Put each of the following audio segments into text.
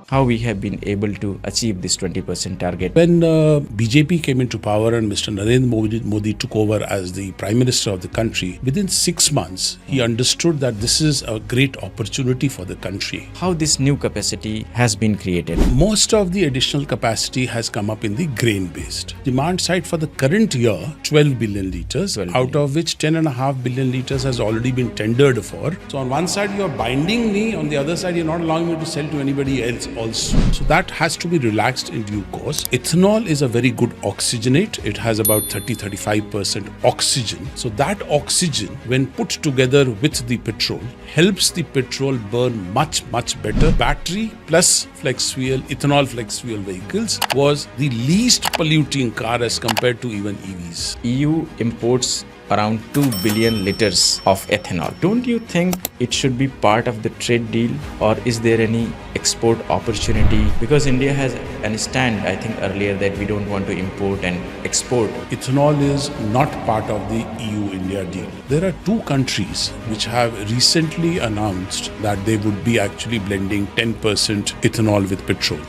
how we have been able to achieve this 20% target. When BJP came into power and Mr. Narendra Modi took over as the Prime Minister of the country, within 6 months, he understood that this is a great opportunity for the country. How this new capacity has been created. Most of the additional capacity has come up in the grain-based. Demand side for the current year, 12 billion litres, out of which 10.5 billion litres has already been tendered for. So on one side, you're binding me, on the other side, you're not allowing me to sell to anybody else also. So that has to be relaxed in due course. Ethanol is a very good oxygenate. It has about 30-35% oxygen. So that oxygen, when put together with the petrol, helps the petrol burn much better. Battery plus flex fuel, ethanol flex fuel vehicles was the least polluting car as compared to even EVs. EU imports around 2 billion litres of ethanol. Don't you think it should be part of the trade deal, or is there any export opportunity? Because India has a stand, I think earlier, that we don't want to import and export. Ethanol is not part of the EU-India deal. There are two countries which have recently announced that they would be actually blending 10% ethanol with petrol.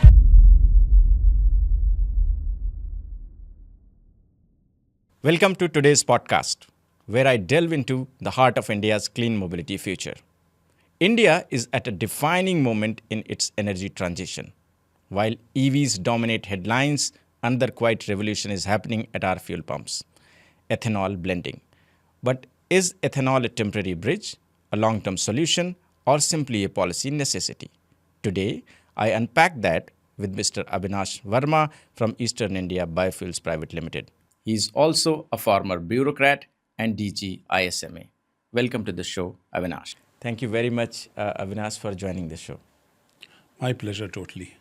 Welcome to today's podcast, where I delve into the heart of India's clean mobility future. India is at a defining moment in its energy transition. While EVs dominate headlines, another quiet revolution is happening at our fuel pumps: ethanol blending. But is ethanol a temporary bridge, a long-term solution, or simply a policy necessity? Today, I unpack that with Mr. Avinash Verma from Eastern India Biofuels Private Limited. He is also a former bureaucrat and DG ISMA. Welcome to the show, Avinash. Thank you very much, Avinash, for joining the show. My pleasure, totally.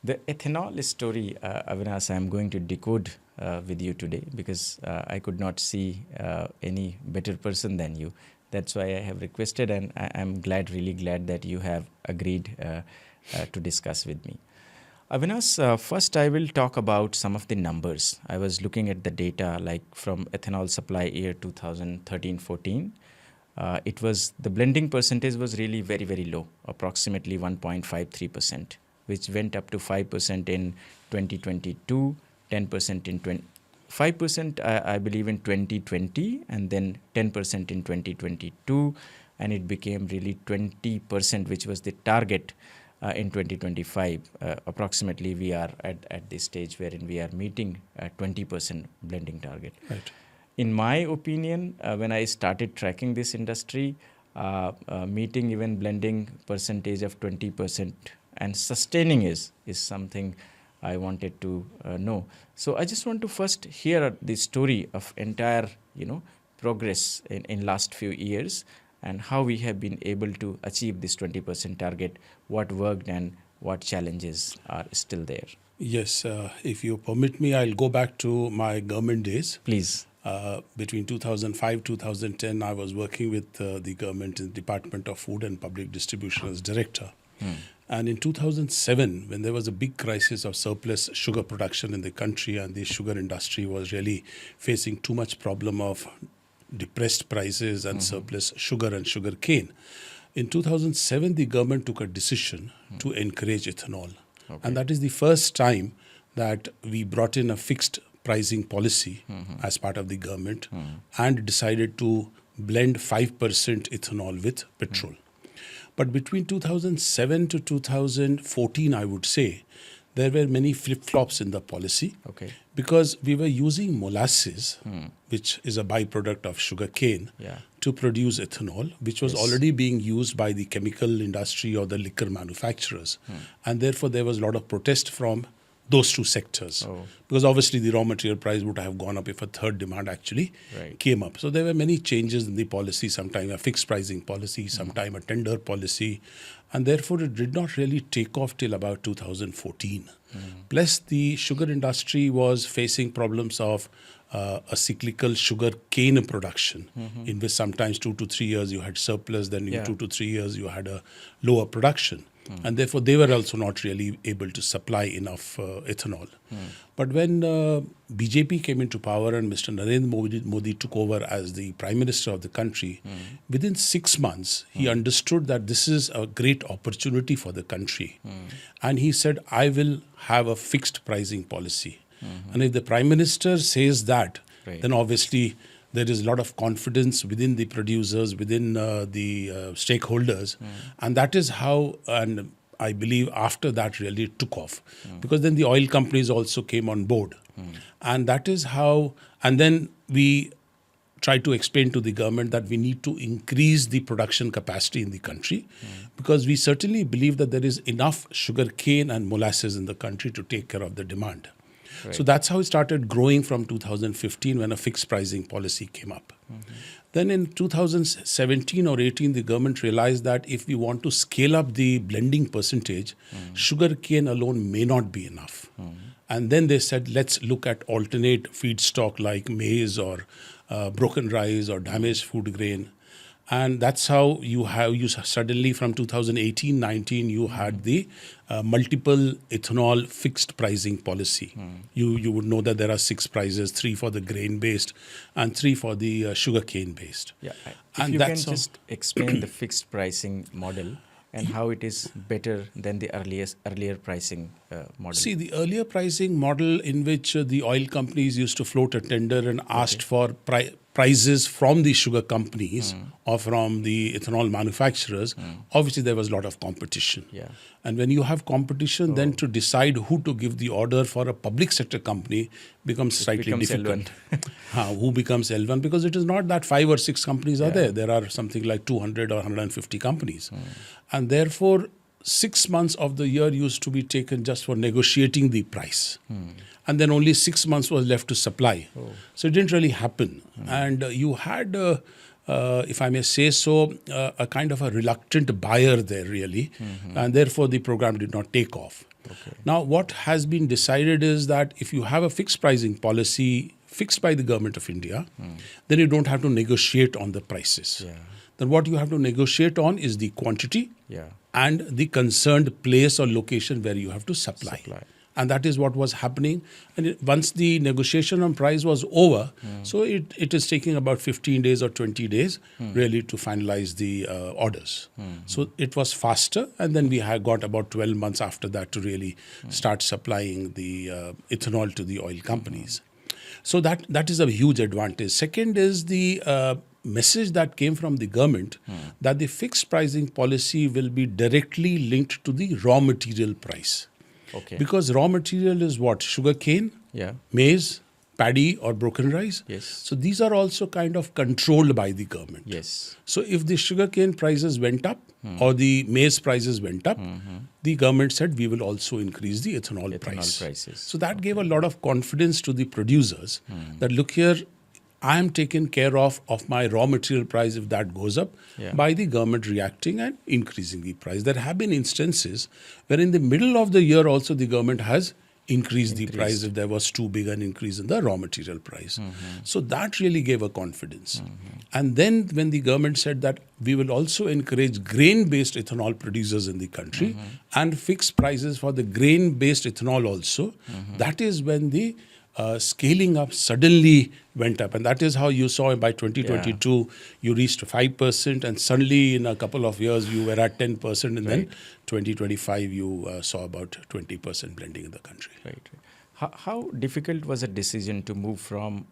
The ethanol story, Avinash, I am going to decode with you today because I could not see any better person than you. That's why I have requested, and I'm really glad that you have agreed to discuss with me. Avinash, first I will talk about some of the numbers. I was looking at the data like from ethanol supply year 2013-14. The blending percentage was really very low, approximately 1.53%, which went up to 5% in 2022, 10% in 5% I believe in 2020, and then 10% in 2022, and it became really 20%, which was the target. In 2025, approximately we are at this stage wherein we are meeting a 20% blending target. Right. In my opinion, when I started tracking this industry, meeting even blending percentage of 20% and sustaining is something I wanted to know. So I just want to first hear the story of entire progress in last few years, and how we have been able to achieve this 20% target, what worked and what challenges are still there. Yes, if you permit me, I'll go back to my government days. Please. Between 2005-2010, I was working with the government in the Department of Food and Public Distribution as director. And in 2007, when there was a big crisis of surplus sugar production in the country, and the sugar industry was really facing too much problem of depressed prices and surplus sugar and sugarcane. In 2007, the government took a decision to encourage ethanol. Okay. And that is the first time that we brought in a fixed pricing policy as part of the government and decided to blend 5% ethanol with petrol. But between 2007 to 2014, I would say, there were many flip-flops in the policy. Okay. Because we were using molasses, which is a byproduct of sugarcane, to produce ethanol, which was already being used by the chemical industry or the liquor manufacturers. And therefore, there was a lot of protest from those two sectors. Because obviously, the raw material price would have gone up if a third demand actually came up. So there were many changes in the policy, sometimes a fixed pricing policy, sometimes a tender policy. And therefore, it did not really take off till about 2014. Plus, the sugar industry was facing problems of a cyclical sugar cane production, in which sometimes 2 to 3 years you had surplus, then in 2 to 3 years you had a lower production. and therefore they were also not really able to supply enough ethanol. But when BJP came into power and Mr. Narendra Modi took over as the Prime Minister of the country, within 6 months, he understood that this is a great opportunity for the country. And he said, I will have a fixed pricing policy. And if the Prime Minister says that, then obviously there is a lot of confidence within the producers, within the stakeholders. And that is how, and I believe after that really took off. Because then the oil companies also came on board. And that is how, and then we tried to explain to the government that we need to increase the production capacity in the country. Because we certainly believe that there is enough sugarcane and molasses in the country to take care of the demand. So that's how it started growing from 2015 when a fixed pricing policy came up. Then in 2017 or 18, the government realized that if we want to scale up the blending percentage, sugarcane alone may not be enough. And then they said, let's look at alternate feedstock like maize or broken rice or damaged food grain. And that's how you suddenly from 2018-19, you had the multiple ethanol fixed pricing policy. You would know that there are 6 prices, 3 for the grain-based and 3 for the sugarcane-based. Yeah. If you can just explain the fixed pricing model and how it is better than the earlier pricing model. See, the earlier pricing model in which the oil companies used to float a tender and asked for prices from the sugar companies or from the ethanol manufacturers, obviously there was a lot of competition. And when you have competition, then to decide who to give the order for a public sector company becomes slightly difficult. Who becomes L1? Because it is not that 5 or 6 companies are there. There are something like 200 or 150 companies. And therefore, 6 months of the year used to be taken just for negotiating the price. And then only 6 months was left to supply. So it didn't really happen. And you had, if I may say so, a kind of a reluctant buyer there really. And therefore the program did not take off. Now what has been decided is that if you have a fixed pricing policy fixed by the government of India, then you don't have to negotiate on the prices. Then what you have to negotiate on is the quantity and the concerned place or location where you have to supply. And that is what was happening. And once the negotiation on price was over, so it is taking about 15 days or 20 days really to finalize the orders. So it was faster. And then we had got about 12 months after that to really start supplying the ethanol to the oil companies. So that is a huge advantage. Second is the message that came from the government that the fixed pricing policy will be directly linked to the raw material price. Because raw material is what? Sugarcane, maize, paddy or broken rice. So these are also kind of controlled by the government. So if the sugarcane prices went up or the maize prices went up, the government said we will also increase the ethanol prices. So that gave a lot of confidence to the producers that look here, I am taken care of my raw material price if that goes up by the government reacting and increasing the price. There have been instances where in the middle of the year also the government has increased the price if there was too big an increase in the raw material price. So that really gave a confidence. And then when the government said that we will also encourage grain-based ethanol producers in the country and fix prices for the grain-based ethanol also, that is when the scaling up suddenly went up. And that is how you saw by 2022, you reached 5%. And suddenly in a couple of years, you were at 10%. And then 2025, you saw about 20% blending in the country. How difficult was a decision to move from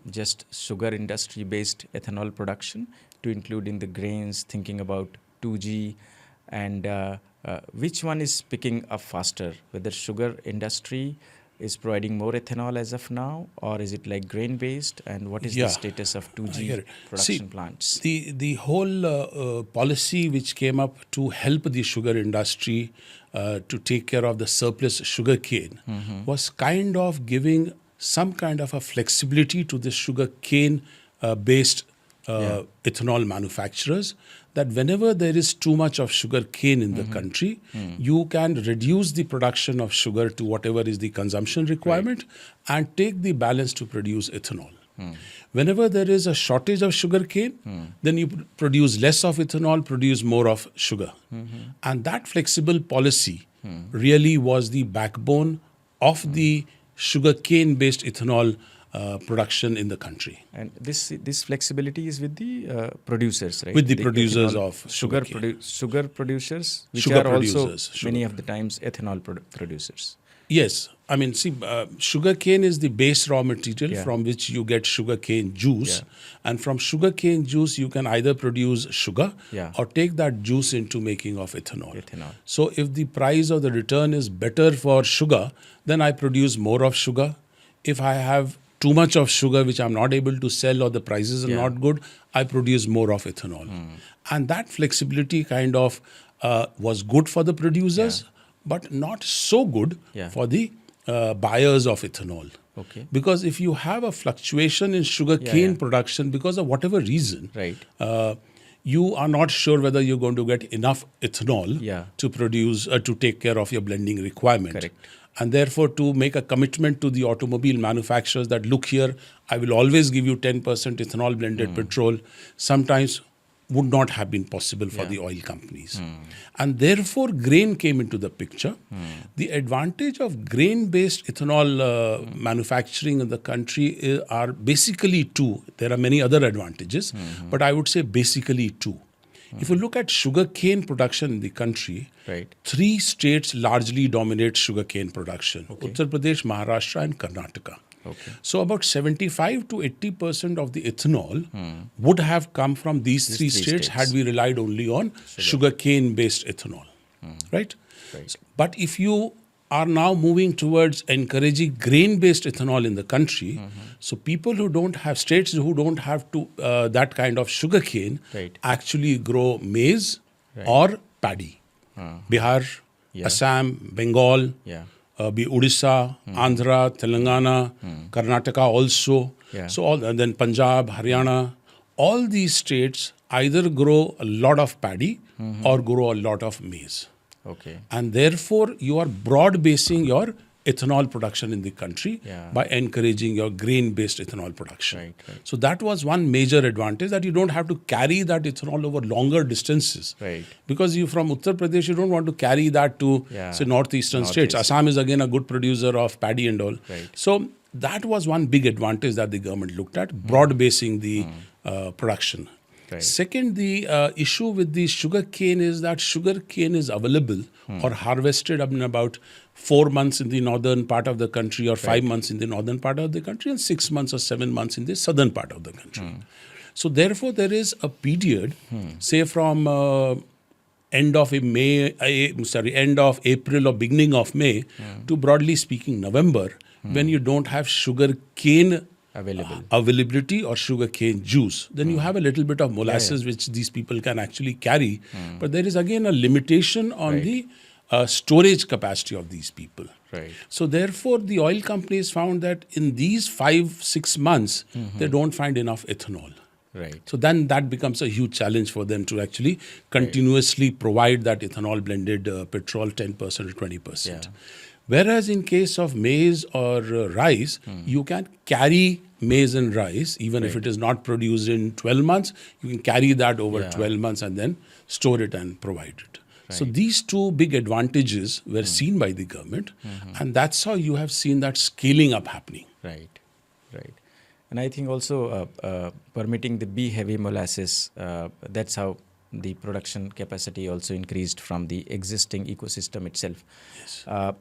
just sugar industry-based ethanol production to including the grains, thinking about 2G, and which one is picking up faster, whether sugar industry is providing more ethanol as of now, or is it like grain-based? And what is the status of 2G production plants? The whole policy which came up to help the sugar industry to take care of the surplus sugarcane was kind of giving some kind of a flexibility to the sugarcane based ethanol manufacturers, that whenever there is too much of sugar cane in the country, you can reduce the production of sugar to whatever is the consumption requirement and take the balance to produce ethanol. Whenever there is a shortage of sugarcane, then you produce less of ethanol, produce more of sugar. And that flexible policy really was the backbone of the sugarcane-based ethanol production in the country. And this flexibility is with the producers, right? With the producers ethanol- of sugarcane. sugar producers, which Sugar are also producers, sugar many of the times ethanol producers. Yes, I mean, see, sugarcane is the base raw material Yeah. from which you get sugarcane juice, Yeah. and from sugarcane juice you can either produce sugar Yeah. or take that juice into making of ethanol. Ethanol. So, if the price or the return is better for sugar, then I produce more of sugar. If I have too much of sugar which I'm not able to sell or the prices are Yeah. not good, I produce more of ethanol. And that flexibility kind of was good for the producers, but not so good Yeah. for the buyers of ethanol. Okay. Because if you have a fluctuation in sugarcane Yeah. production because of whatever reason, Right. you are not sure whether you're going to get enough ethanol Yeah. to produce to take care of your blending requirement. Correct. And therefore, to make a commitment to the automobile manufacturers that look here, I will always give you 10% ethanol blended petrol, sometimes would not have been possible for Yeah. the oil companies. And therefore, grain came into the picture. The advantage of grain-based ethanol manufacturing in the country are basically two. There are many other advantages, but I would say basically two. If you look at sugarcane production in the country, Right. 3 states largely dominate sugarcane production: Uttar Pradesh, Maharashtra, and Karnataka. Okay. So about 75 to 80% of the ethanol would have come from these three three states states. had we relied only on sugarcane-based ethanol, right? Right. But if you are now moving towards encouraging grain-based ethanol in the country, so people who don't have states who don't have to that kind of sugarcane Right. actually grow maize Right. or paddy. Bihar, Yeah. Assam, Bengal, Yeah. be Odisha, Andhra, Telangana, Karnataka also. Yeah. So all, and then Punjab, Haryana, all these states either grow a lot of paddy or grow a lot of maize. Okay. And therefore, you are broad basing your ethanol production in the country Yeah. by encouraging your grain-based ethanol production. Right, right. So that was one major advantage, that you don't have to carry that ethanol over longer distances. Right. Because you from Uttar Pradesh, you don't want to carry that to Yeah. say northeastern states. Northeast. Assam is again a good producer of paddy and all. Right. So that was one big advantage that the government looked at, broad basing the production. Right. Second, the issue with the sugar cane is that sugar cane is available or harvested in about 4 months in the northern part of the country, or 5 months in the northern part of the country, and 6 months or 7 months in the southern part of the country. So therefore, there is a period, say from end of end of April or beginning of May to, broadly speaking, November, when you don't have sugar cane availability or sugarcane juice, then you have a little bit of molasses which these people can actually carry. But there is again a limitation on the storage capacity of these people. Right. So therefore, the oil companies found that in these 5-6 months, they don't find enough ethanol. Right. So then that becomes a huge challenge for them to actually continuously provide that ethanol blended petrol 10% or 20%. Yeah. Whereas in case of maize or rice, you can carry maize and rice, even if it is not produced in 12 months, you can carry that over 12 months and then store it and provide it. So these two big advantages were seen by the government, and that's how you have seen that scaling up happening. Right. Right. And I think also permitting the B-heavy molasses, that's how the production capacity also increased from the existing ecosystem itself. Yes.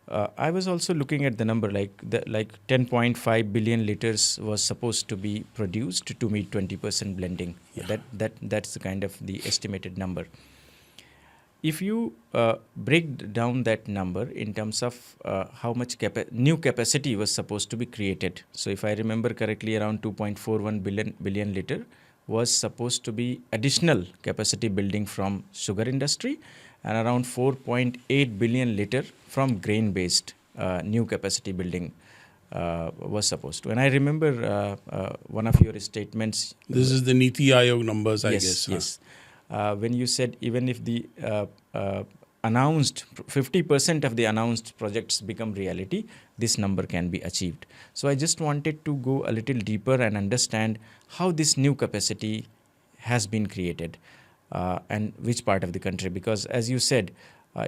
I was also looking at the number, like 10.5 billion liters was supposed to be produced to meet 20% blending. Yeah. That's the kind of the estimated number. If you break down that number in terms of how much new capacity was supposed to be created, so if I remember correctly, around 2.41 billion liter was supposed to be additional capacity building from sugar industry, and around 4.8 billion liter from grain-based new capacity building was supposed to. And I remember one of your statements. This is the Niti Aayog numbers, I guess. Yes. When you said even if the announced 50% of the announced projects become reality, this number can be achieved. So I just wanted to go a little deeper and understand how this new capacity has been created and which part of the country. Because as you said,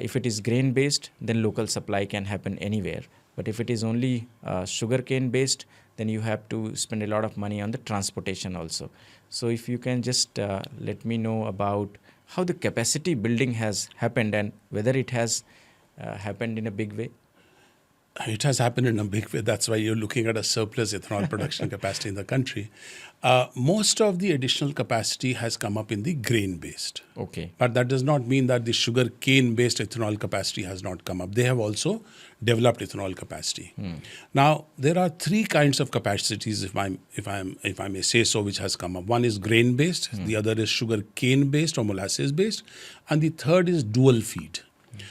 if it is grain based, then local supply can happen anywhere. But if it is only sugarcane based, then you have to spend a lot of money on the transportation also. So if you can just let me know about how the capacity building has happened and whether it has happened in a big way. It has happened in a big way. That's why you're looking at a surplus ethanol production capacity in the country. Most of the additional capacity has come up in the grain-based. Okay. But that does not mean that the sugar cane-based ethanol capacity has not come up. They have also developed ethanol capacity. Now, there are three kinds of capacities, if I may say so, which has come up. One is grain-based, the other is sugar cane-based or molasses-based, and the third is dual feed.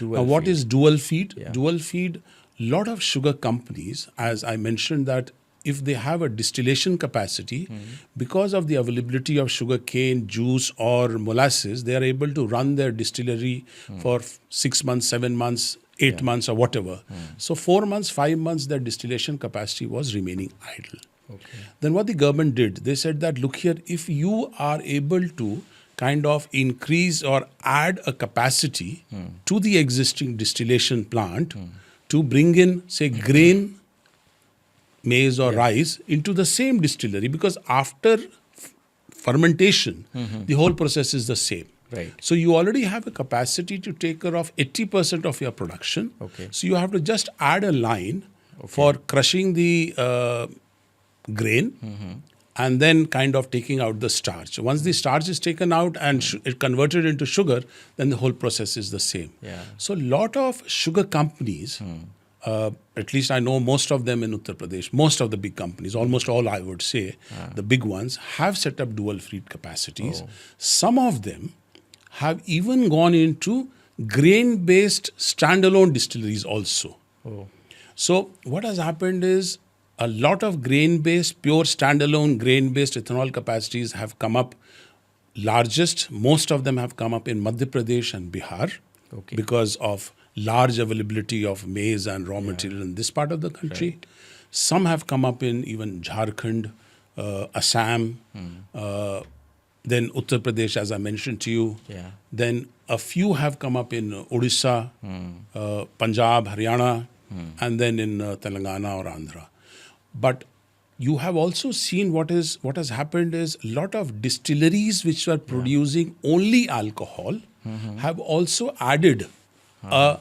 What is dual feed? Yeah. Dual feed, lot of sugar companies, as I mentioned, that if they have a distillation capacity, because of the availability of sugar cane, juice or molasses, they are able to run their distillery for 6 months, 7 months, 8 months or whatever. So 4 months, 5 months, their distillation capacity was remaining idle. Okay. Then what the government did, they said that, look here, if you are able to kind of increase or add a capacity to the existing distillation plant to bring in, say, grain, maize or rice into the same distillery, because after fermentation, the whole process is the same. Right. So you already have a capacity to take care of 80% of your production. Okay. So you have to just add a line for crushing the grain and then kind of taking out the starch. Once the starch is taken out and it converted into sugar, then the whole process is the same. Yeah. So a lot of sugar companies, at least I know most of them in Uttar Pradesh, most of the big companies, almost all I would say, the big ones, have set up dual feed capacities. Some of them have even gone into grain-based standalone distilleries also. So what has happened is a lot of grain-based, pure standalone grain-based ethanol capacities have come up. Largest, most of them have come up in Madhya Pradesh and Bihar because of large availability of maize and raw material in this part of the country. Right. Some have come up in even Jharkhand, Assam, then Uttar Pradesh, as I mentioned to you. Yeah. Then a few have come up in Odisha, Punjab, Haryana, and then in Telangana or Andhra. But you have also seen what has happened is a lot of distilleries which were producing only alcohol have also added a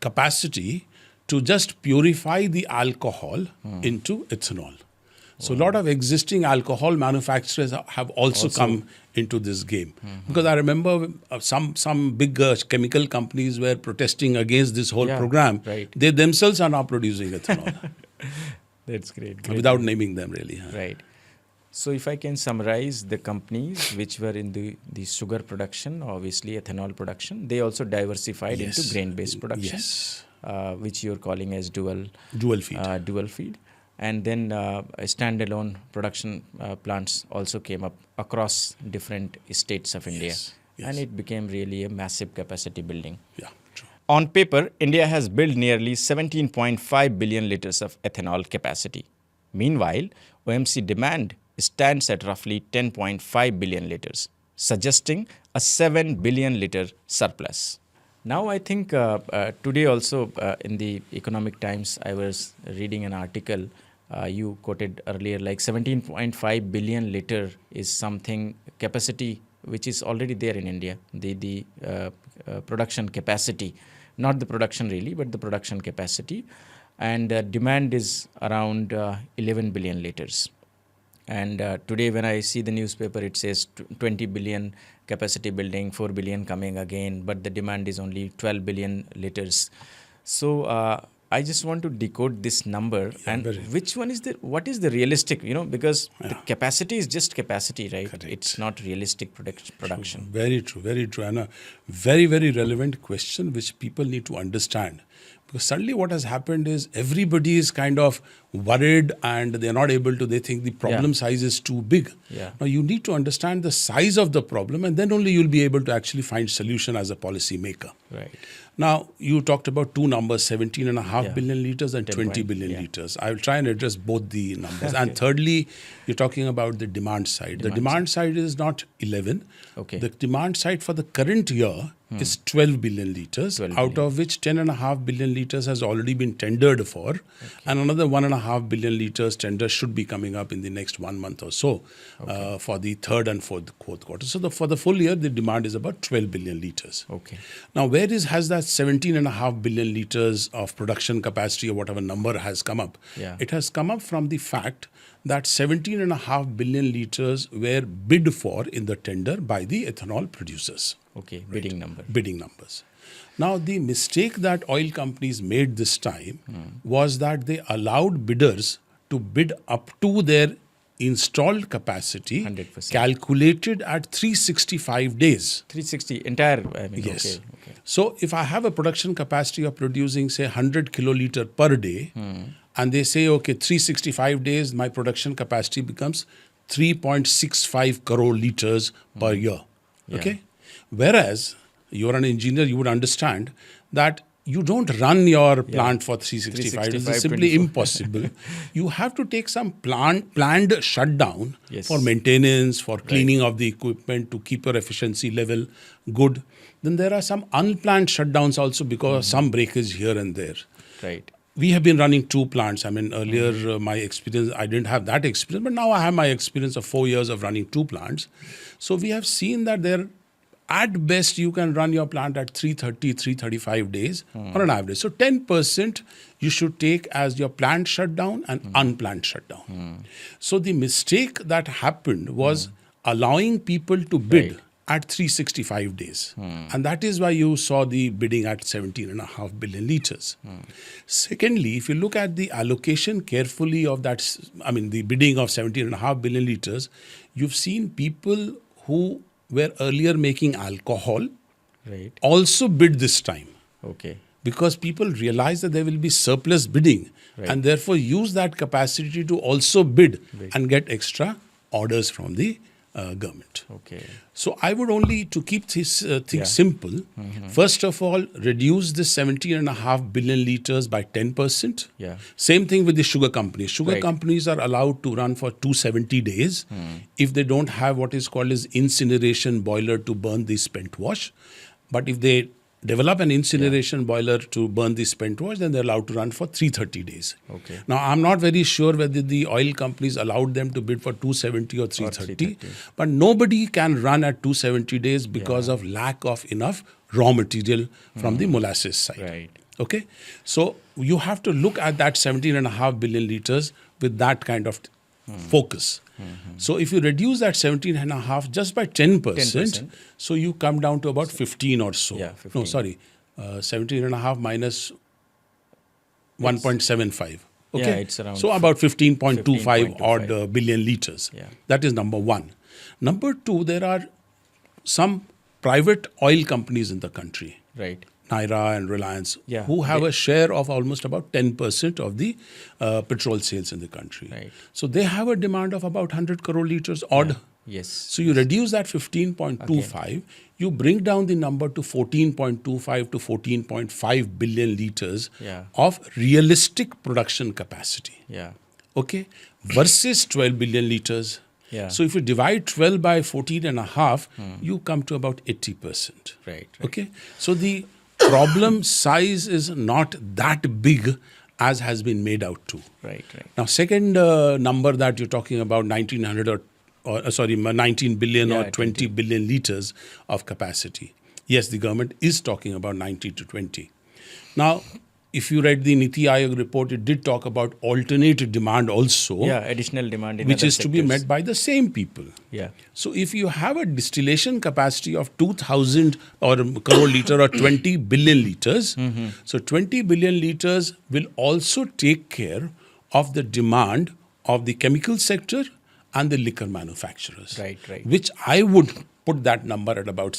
capacity to just purify the alcohol into ethanol. So a lot of existing alcohol manufacturers have also come into this game. Because I remember some big chemical companies were protesting against this whole program. Right. They themselves are now producing ethanol. That's great. Without naming them, really. Right. So if I can summarize the companies which were in the sugar production, obviously ethanol production, they also diversified into grain-based production, which you're calling as dual feed. And then standalone production plants also came up across different states of India. And it became really a massive capacity building. Yeah, true. On paper, India has built nearly 17.5 billion liters of ethanol capacity. Meanwhile, OMC demand stands at roughly 10.5 billion liters, suggesting a 7 billion liter surplus. Now, I think today also in the Economic Times, I was reading an article you quoted earlier, like 17.5 billion liter is something capacity which is already there in India, the production capacity, not the production really, but the production capacity. And demand is around 11 billion liters. And today when I see the newspaper, it says 20 billion capacity building, 4 billion coming again, but the demand is only 12 billion liters. So I just want to decode this number and what is the realistic, because the capacity is just capacity, right? Correct. It's not realistic production. True. Very true, very true. And a very, very relevant question which people need to understand. Because suddenly what has happened is everybody is kind of worried and they're not able to, they think the problem size is too big. Yeah. Now you need to understand the size of the problem and then only you'll be able to actually find solution as a policy maker. Right. Now, you talked about two numbers, 17.5 billion liters and 20 billion yeah. liters. I will try and address both the numbers. And thirdly, you're talking about the demand side. The demand side is not 11. Okay. The demand side for the current year is 12 billion liters, 12 out of which 10.5 billion liters has already been tendered for. And another 1.5 billion liters tender should be coming up in the next 1 month or so for the third and fourth quarter. So for the full year, the demand is about 12 billion liters. Okay. Now, where has that 17.5 billion liters of production capacity or whatever number has come up? Yeah. It has come up from the fact that 17.5 billion liters were bid for in the tender by the ethanol producers. Okay. Bidding number. Bidding numbers. Now, the mistake that oil companies made this time was that they allowed bidders to bid up to their installed capacity 100%. calculated at 365 days. 360 entire. I mean. Yes. Okay. So if I have a production capacity of producing, say, 100 kiloliter per day, and they say, okay, 365 days, my production capacity becomes 3.65 crore liters per year. Yeah. Okay? Whereas, you're an engineer, you would understand that you don't run your plant for 365 days. It's simply 24. impossible. You have to take some planned shutdown Yes. for maintenance, for cleaning of the equipment to keep your efficiency level good. Then there are some unplanned shutdowns also because of some breakage here and there. Right. We have been running 2 plants. I mean, earlier my experience, I didn't have that experience, but now I have my experience of 4 years of running 2 plants. So we have seen that there, at best, you can run your plant at 330, 335 days on an average. So 10% you should take as your planned shutdown and unplanned shutdown. So the mistake that happened was allowing people to bid at 365 days. And that is why you saw the bidding at 17.5 billion liters. Secondly, if you look at the allocation carefully of that, I mean, the bidding of 17.5 billion liters, you've seen people who were earlier making alcohol Right. also bid this time. Okay. Because people realize that there will be surplus bidding and therefore use that capacity to also bid and get extra orders from the government. Okay. So I would only, to keep this thing simple, first of all, reduce the 17.5 billion liters by 10%. Yeah. Same thing with the sugar companies. Sugar Right. companies are allowed to run for 270 days if they don't have what is called as incineration boiler to burn the spent wash. But if they develop an incineration boiler to burn the spent wash, then they're allowed to run for 330 days. Okay. Now, I'm not very sure whether the oil companies allowed them to bid for 270 or 330, but nobody can run at 270 days because of lack of enough raw material from the molasses side. Right. Okay? So, you have to look at that 17.5 billion liters with that kind of focus. So, if you reduce that 17.5 just by 10%, 10%. so you come down to about 15 or so. Yeah, No, 15. sorry. 17.5 minus 1.75. Okay? Yeah, it's around so, about 15.25 15.25 odd billion liters. Yeah. That is number one. Number two, there are some private oil companies in the country. Right. Naira and Reliance, Yeah, who have a share of almost about 10% of the petrol sales in the country. Right. So they have a demand of about 100 crore liters odd. Yes. So you reduce that 15.25, you bring down the number to 14.25 to 14.5 billion liters of realistic production capacity. Yeah. Okay? Versus 12 billion liters. Yeah. So if you divide 12 by 14.5, you come to about 80%. Right. Okay? So the problem size is not that big as has been made out to. Right. Now, second number that you're talking about, 1900 19 billion or 20 billion liters of capacity. Yes, the government is talking about 90 to 20. Now, if you read the Niti Aayog report, it did talk about alternate demand also. Yeah, additional demand in which other is to be sectors. met by the same people. Yeah. So if you have a distillation capacity of 2,000 or crore liter or 20 billion liters, so 20 billion liters will also take care of the demand of the chemical sector and the liquor manufacturers. Right. Which I would put that number at about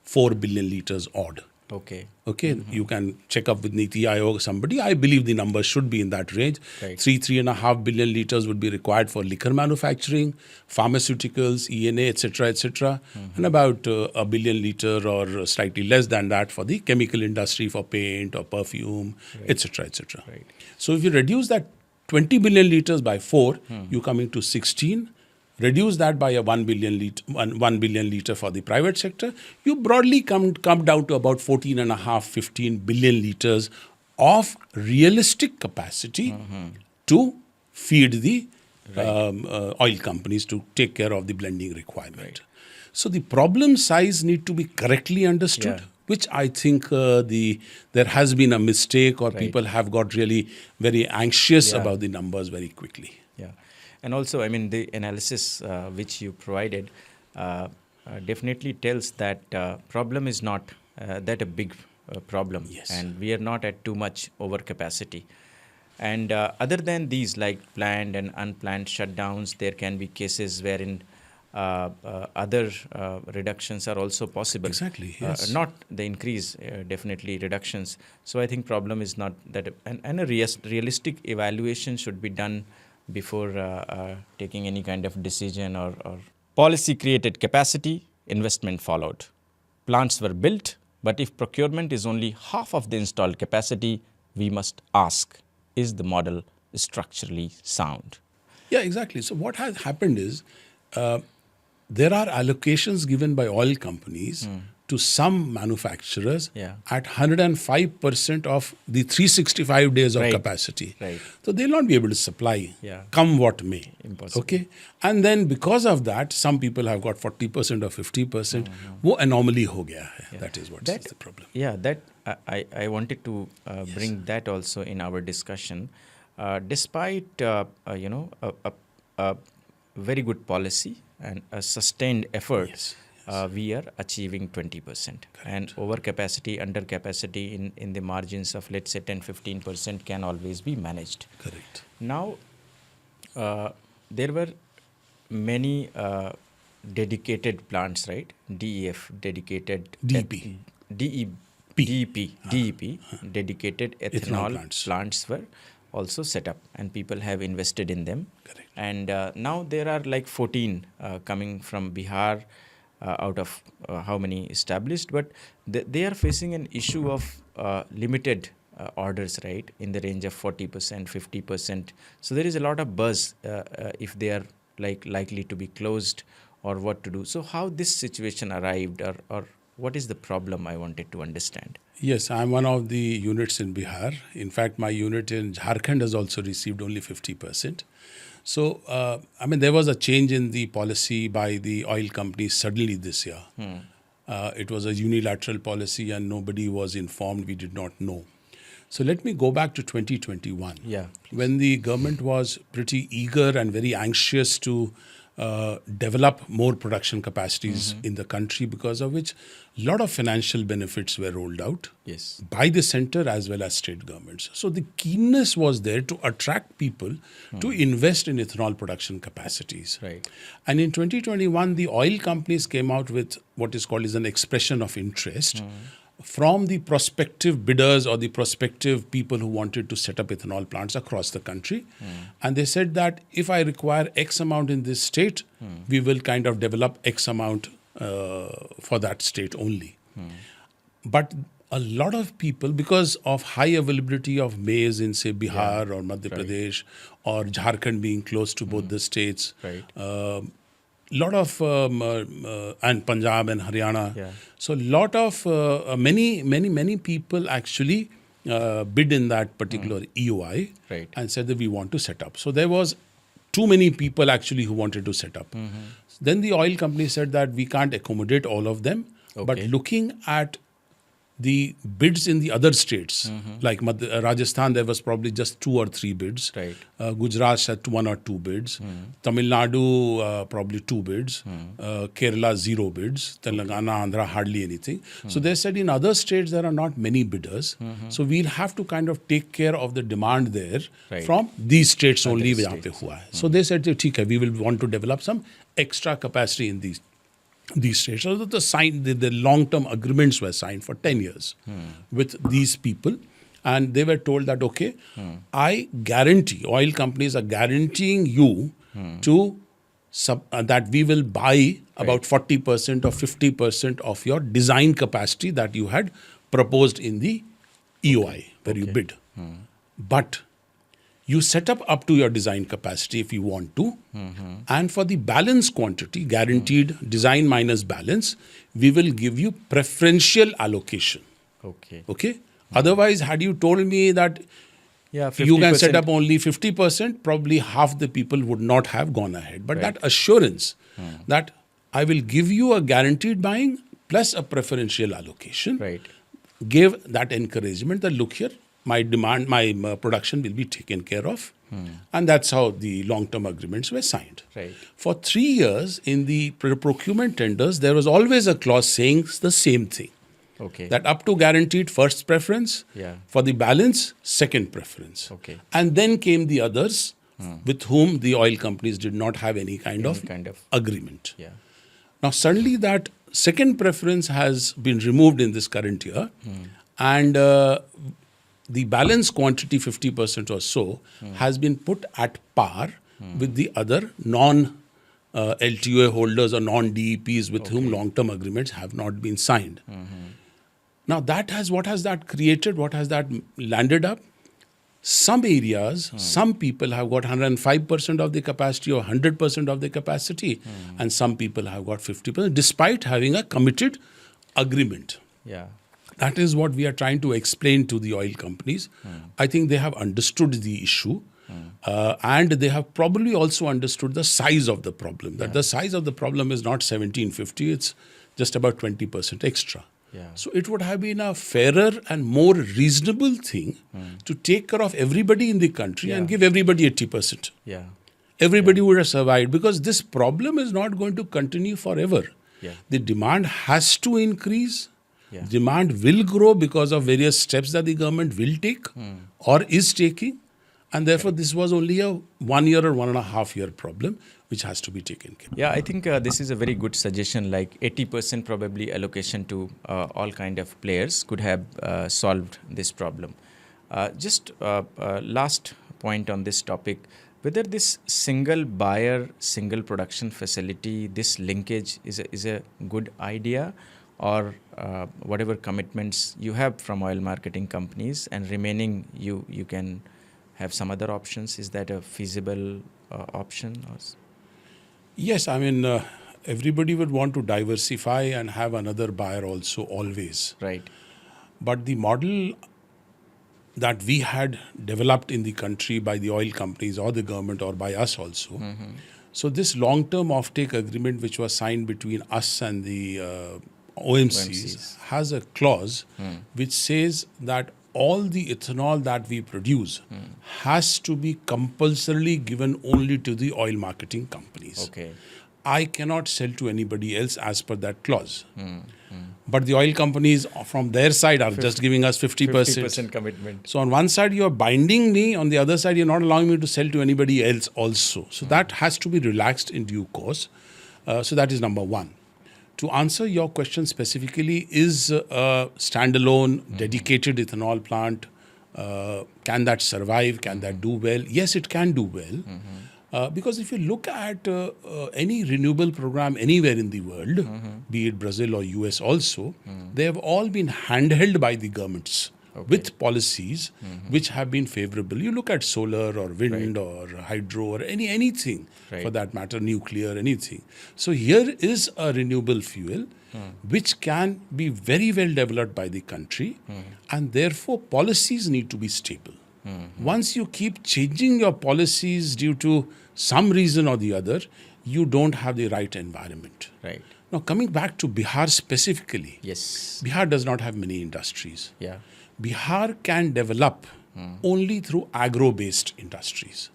4 billion liters odd. Okay. Okay, you can check up with Niti Aayog or somebody. I believe the numbers should be in that range. Right. 3.5 billion liters would be required for liquor manufacturing, pharmaceuticals, ENA, etc., and about a billion liter or slightly less than that for the chemical industry for paint or perfume, etc., etc. Right. So if you reduce that 20 billion liters by 4, you come into 16. Reduce that by a 1 billion liter for the private sector, you broadly come down to about 14.5, 15 billion liters of realistic capacity to feed the oil companies to take care of the blending requirement. Right. So the problem size need to be correctly understood. Yeah. Which I think there has been a mistake, or Right. people have got really very anxious Yeah. about the numbers very quickly. Yeah. And also, I mean, the analysis which you provided definitely tells that problem is not that a big problem. Yes. And we are not at too much overcapacity. And other than these, like planned and unplanned shutdowns, there can be cases wherein other reductions are also possible. Exactly, yes. Not the increase, definitely reductions. So I think problem is not that, and a realistic evaluation should be done before taking any kind of decision or policy created capacity, investment followed. Plants were built, but if procurement is only half of the installed capacity, we must ask, is the model structurally sound? Yeah, exactly. So what has happened is there are allocations given by oil companies to some manufacturers Yeah. at 105% of the 365 days of Right. capacity. Right. So they'll not be able to supply, Yeah. come what may. Impossible. Okay. And then because of that, some people have got 40% or 50%. वो anomaly हो गया है. That is what is the problem. Yeah, that I wanted to bring that also in our discussion. Despite a very good policy and a sustained effort, Yes, we are achieving 20%. And overcapacity, undercapacity in the margins of, let's say, 10-15% can always be managed. Correct. Now, there were many dedicated plants, right? DEF, dedicated DEP. DEP, dedicated ethanol plants. plants were also set up, and people have invested in them. Correct. And now there are like 14 coming from Bihar out of how many established, but they are facing an issue of limited orders, right, in the range of 40%, 50%. So there is a lot of buzz if they are likely to be closed or what to do. So how this situation arrived, or what is the problem, I wanted to understand. Yes, I'm one of the units in Bihar. In fact, my unit in Jharkhand has also received only 50%. So, there was a change in the policy by the oil companies suddenly this year. It was a unilateral policy and nobody was informed. We did not know. So let me go back to 2021. Yeah, when the government was pretty eager and very anxious to develop more production capacities in the country, because of which a lot of financial benefits were rolled out yes, by the center as well as state governments. So the keenness was there to attract people to invest in ethanol production capacities. right, And in 2021, the oil companies came out with what is called as an expression of interest from the prospective bidders or the prospective people who wanted to set up ethanol plants across the country. And they said that if I require X amount in this state, we will kind of develop X amount for that state only. But a lot of people, because of high availability of maize in, say, Bihar or Madhya Pradesh or Jharkhand being close to both the states, right, lot of and Punjab and Haryana. Yeah. So lot of many people actually bid in that particular EOI Right. and said that we want to set up. So there was too many people actually who wanted to set up. Then the oil company said that we can't accommodate all of them, but Okay. looking at the bids in the other states, like Rajasthan, there was probably just 2 or 3 bids. Right. Gujarat had 1 or 2 bids. Tamil Nadu, probably 2 bids. Kerala, 0 bids. Telangana, Andhra, hardly anything. So they said in other states, there are not many bidders. So we'll have to kind of take care of the demand there Right. from these states only. states. वहाँ पे हुआ है. So they said, ठीक है, we will want to develop some extra capacity in these these states. So the long-term agreements were signed for 10 years with these people. And they were told that, okay, I guarantee, oil companies are guaranteeing you to that we will buy about 40% or 50% of your design capacity that you had proposed in the EOI where you bid. But you set up to your design capacity if you want to. And for the balance quantity, guaranteed design minus balance, we will give you preferential allocation. Okay? Otherwise, had you told me that you can set up only 50%, probably half the people would not have gone ahead. But that assurance that I will give you a guaranteed buying plus a preferential allocation gave that encouragement that, look here, my demand, my production will be taken care of. And that's how the long-term agreements were signed. For 3 years in the procurement tenders, there was always a clause saying the same thing. That up to guaranteed first preference, for the balance, second preference. And then came the others with whom the oil companies did not have any kind of agreement. Now, suddenly that second preference has been removed in this current year, and the balance quantity, 50% or so, has been put at par with the other non-LTOA holders or non-DEPs with whom long-term agreements have not been signed. Now, what has that created? What has that landed up? Some areas, some people have got 105% of the capacity or 100% of the capacity, and some people have got 50%, despite having a committed agreement. That is what we are trying to explain to the oil companies. I think they have understood the issue, and they have probably also understood the size of the problem. That the size of the problem is not 1750, it's just about 20% extra. So it would have been a fairer and more reasonable thing to take care of everybody in the country and give everybody 80%. Everybody would have survived, because this problem is not going to continue forever. The demand has to increase. Demand will grow because of various steps that the government will take or is taking. And therefore, this was only a 1 year or 1.5 year problem, which has to be taken care of. I think this is a very good suggestion. Like 80% probably allocation to all kind of players could have solved this problem. Just last point on this topic, whether this single buyer, single production facility, this linkage is a good idea, or whatever commitments you have from oil marketing companies and remaining you can have some other options. Is that a feasible option? Yes, I mean, everybody would want to diversify and have another buyer also always. But the model that we had developed in the country by the oil companies or the government or by us also. So this long-term offtake agreement which was signed between us and the OMCs has a clause which says that all the ethanol that we produce has to be compulsorily given only to the oil marketing companies. I cannot sell to anybody else as per that clause. But the oil companies from their side are just giving us 50%. 50% commitment. So on one side you are binding me, on the other side you're not allowing me to sell to anybody else also. So that has to be relaxed in due course. So that is number one. To answer your question specifically, is a standalone dedicated ethanol plant, can that survive? Can that do well? Yes, it can do well. Because if you look at any renewable program anywhere in the world, be it Brazil or US also, they have all been handheld by the governments with policies which have been favorable. You look at solar or wind or hydro or anything for that matter, nuclear, anything. So here is a renewable fuel which can be very well developed by the country, and therefore policies need to be stable. Once you keep changing your policies due to some reason or the other, you don't have the right environment. Now coming back to Bihar specifically, Bihar does not have many industries. Bihar can develop only through agro-based industries.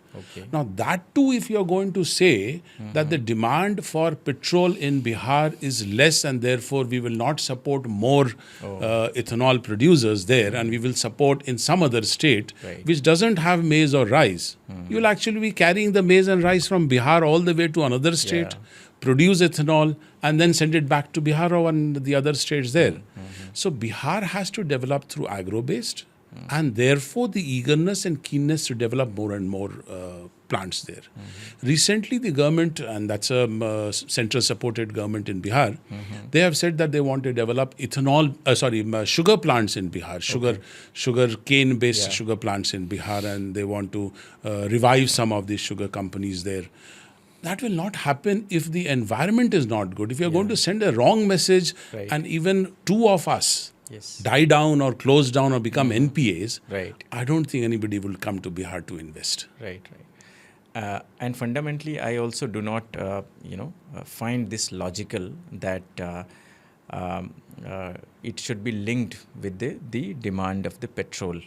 Now that too, if you're going to say that the demand for petrol in Bihar is less and therefore we will not support more ethanol producers there and we will support in some other state which doesn't have maize or rice, you will actually be carrying the maize and rice from Bihar all the way to another state, produce ethanol, and then send it back to Bihar or one of the other states there. So Bihar has to develop through agro-based, and therefore the eagerness and keenness to develop more and more plants there. Recently, the government, and that's a central-supported government in Bihar, they have said that they want to develop sugar plants in Bihar, sugar cane-based sugar plants in Bihar, and they want to revive some of these sugar companies there. That will not happen if the environment is not good. If you're going to send a wrong message and even two of us die down or close down or become NPAs, I don't think anybody will come to Bihar to invest. And fundamentally, I also do not, find this logical that it should be linked with the demand of the petrol.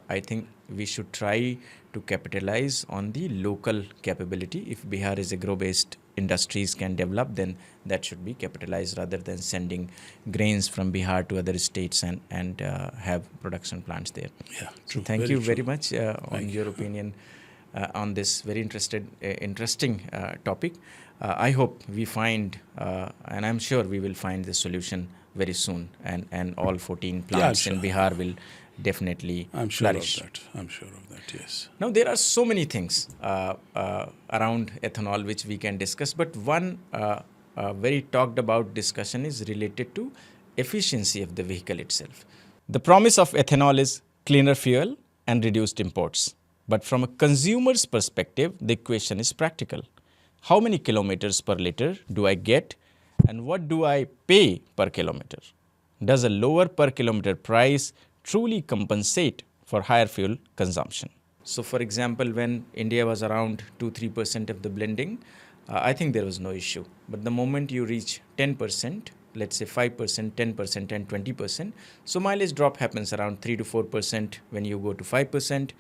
I think we should try to capitalize on the local capability. If Bihar is agro-based industries can develop, then that should be capitalized rather than sending grains from Bihar to other states and have production plants there. Yeah, true. So thank you very much on your opinion on this very interesting topic. I hope we find, and I'm sure we will find the solution very soon, and all 14 plants in Bihar will definitely flourish. I'm sure of that, yes. Now, there are so many things around ethanol which we can discuss, but one very talked about discussion is related to efficiency of the vehicle itself. The promise of ethanol is cleaner fuel and reduced imports. But from a consumer's perspective, the equation is practical. How many kilometers per liter do I get, and what do I pay per kilometer? Does a lower per kilometer price truly compensate for higher fuel consumption? So, for example, when India was around 2-3% of the blending, I think there was no issue. But the moment you reach 10%, let's say 5%, 10%, and 20%, so mileage drop happens around 3 to 4% when you go to 5%.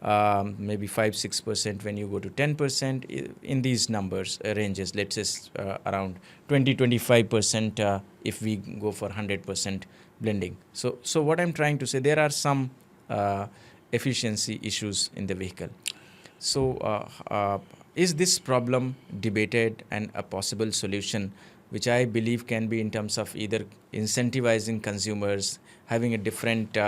Maybe 5-6% when you go to 10%. In these numbers ranges, let's say around 20-25% if we go for 100% blending. So what I'm trying to say, there are some efficiency issues in the vehicle. So is this problem debated, and a possible solution which I believe can be in terms of either incentivizing consumers, having a different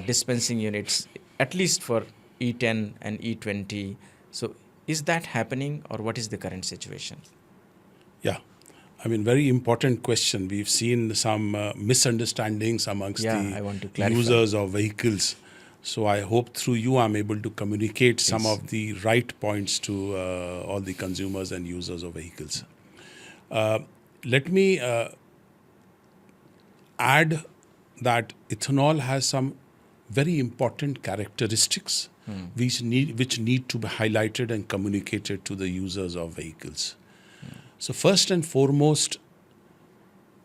dispensing units, at least for E10 and E20. So is that happening, or what is the current situation? Yeah, I mean, very important question. We've seen some misunderstandings amongst the users of vehicles. So I hope through you I'm able to communicate some of the right points to all the consumers and users of vehicles. Let me add that ethanol has some very important characteristics which need to be highlighted and communicated to the users of vehicles. So first and foremost,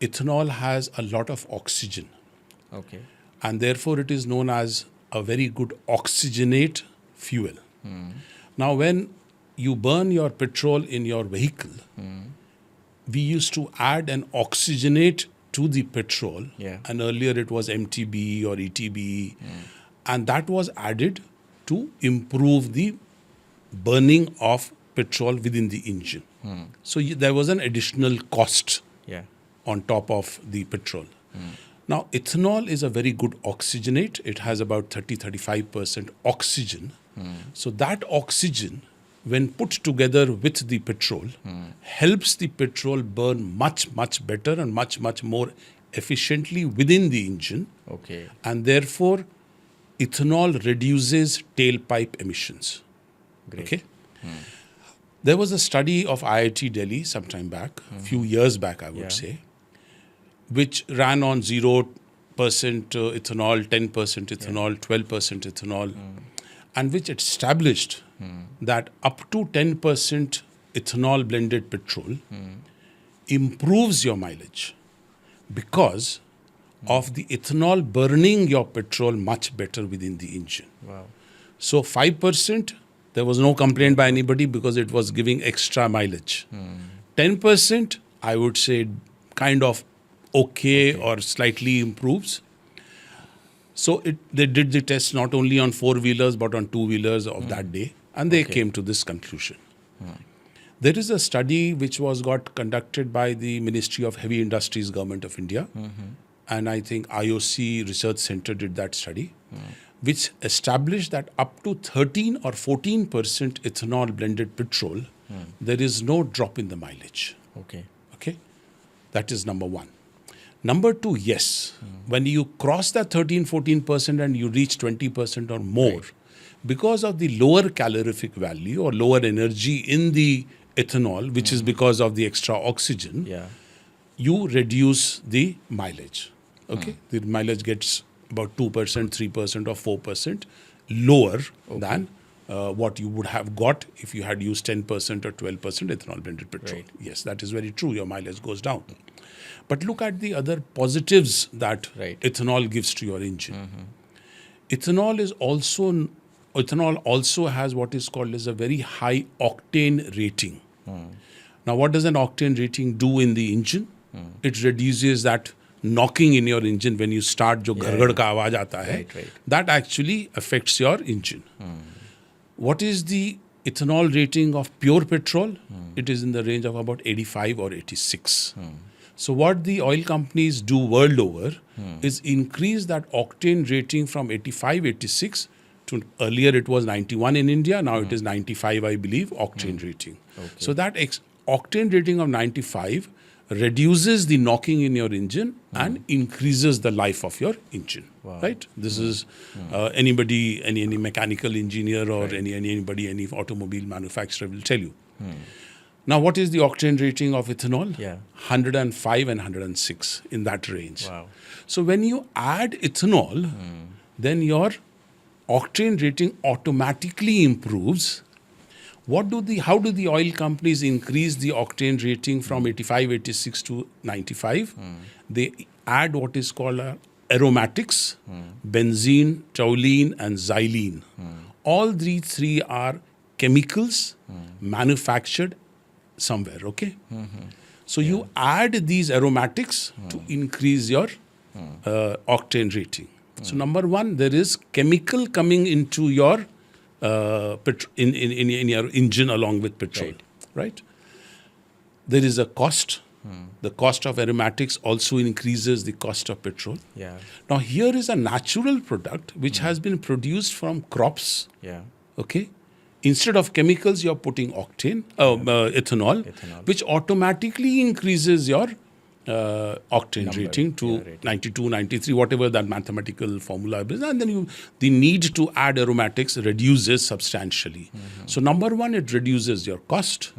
ethanol has a lot of oxygen. Okay. And therefore it is known as a very good oxygenate fuel. Now when you burn your petrol in your vehicle, we used to add an oxygenate to the petrol, and earlier it was MTB or ETB, and that was added to improve the burning of petrol within the engine. So there was an additional cost on top of the petrol. Now ethanol is a very good oxygenate. It has about 30-35% oxygen. So that oxygen, when put together with the petrol, helps the petrol burn much better and much more efficiently within the engine. Okay. And therefore, ethanol reduces tailpipe emissions. Great. Okay. There was a study of IIT Delhi sometime back, a few years back, I would say, which ran on 0% ethanol, 10% ethanol, 12% ethanol, and which established that up to 10% ethanol blended petrol improves your mileage because of the ethanol burning your petrol much better within the engine. Wow. So 5%, there was no complaint by anybody because it was giving extra mileage. 10%, I would say kind of okay or slightly improves. So they did the test not only on 4-wheelers but on 2-wheelers of that day, and they came to this conclusion. There is a study which got conducted by the Ministry of Heavy Industries, Government of India, and I think IOC Research Center did that study, which established that up to 13 or 14% ethanol blended petrol, there is no drop in the mileage. Okay. Okay, that is number one. Number two, yes, when you cross that 13-14% and you reach 20% or more, because of the lower calorific value or lower energy in the ethanol, which is because of the extra oxygen, you reduce the mileage. Okay, the mileage gets about 2%, 3%, or 4% lower than what you would have got if you had used 10% or 12% ethanol blended petrol. Yes, that is very true. Your mileage goes down. But look at the other positives that ethanol gives to your engine. Ethanol also has what is called as a very high octane rating. Now, what does an octane rating do in the engine? It reduces that knocking in your engine when you start, jo gargad ka awaaz aata hai, that actually affects your engine. What is the ethanol rating of pure petrol? It is in the range of about 85 or 86. So what the oil companies do world over is increase that octane rating from 85, 86 to earlier it was 91 in India, now it is 95, I believe, octane rating. So that octane rating of 95 reduces the knocking in your engine and increases the life of your engine. Right? This is anybody, any mechanical engineer or any automobile manufacturer will tell you. Now, what is the octane rating of ethanol? 105 and 106, in that range. So when you add ethanol, then your octane rating automatically improves. How do the oil companies increase the octane rating from 85, 86 to 95? They add what is called aromatics, benzene, toluene, and xylene. All these three are chemicals manufactured somewhere, okay? So you add these aromatics to increase your octane rating. So number one, there is chemical coming into your in your engine along with petrol, right? There is a cost. The cost of aromatics also increases the cost of petrol. Now here is a natural product which has been produced from crops. Okay. Instead of chemicals, you're putting ethanol, which automatically increases your octane rating to 92, 93, whatever that mathematical formula is. And then the need to add aromatics reduces substantially. So number one, it reduces your cost.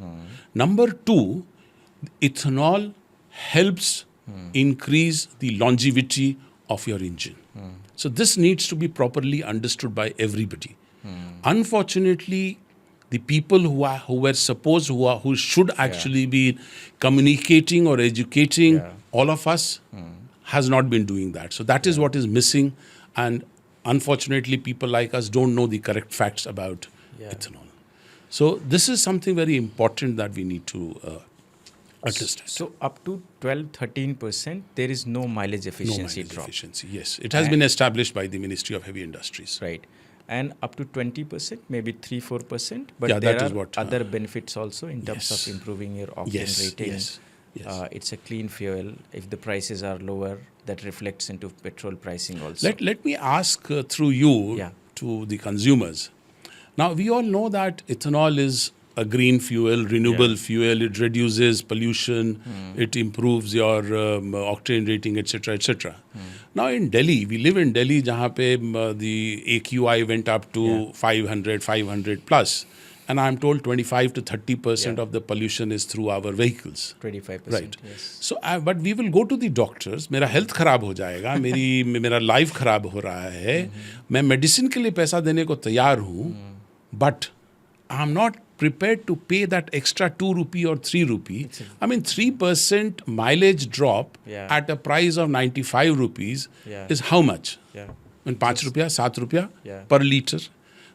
Number two, ethanol helps increase the longevity of your engine. So this needs to be properly understood by everybody. Unfortunately, the people who should actually be communicating or educating all of us has not been doing that. So that is what is missing, and unfortunately, people like us don't know the correct facts about ethanol. So this is something very important that we need to understand. So up to 12-13%, there is no mileage efficiency drop. Yes, it has been established by the Ministry of Heavy Industries. Right. And up to 20%, maybe 3-4%. But there are other benefits also in terms of improving your octane rating. It's a clean fuel. If the prices are lower, that reflects into petrol pricing also. Let me ask through you to the consumers. Now, we all know that ethanol is a green fuel, renewable fuel. It reduces pollution. It improves your octane rating, etc., etc. Now in Delhi, we live in Delhi, jahan pe the AQI went up to 500 plus. And I'm told 25 to 30% of the pollution is through our vehicles. 25%, right. So, but we will go to the doctors. Mera health खराब हो जाएगा, मेरा life खराब हो रहा है. मैं medicine के लिए पैसा देने को तैयार हूँ, but I'm not prepared to pay that extra 2 rupee or 3 rupee. I mean, 3% mileage drop at a price of 95 rupees is how much? I mean, 5 rupiah, 7 rupiah per litre.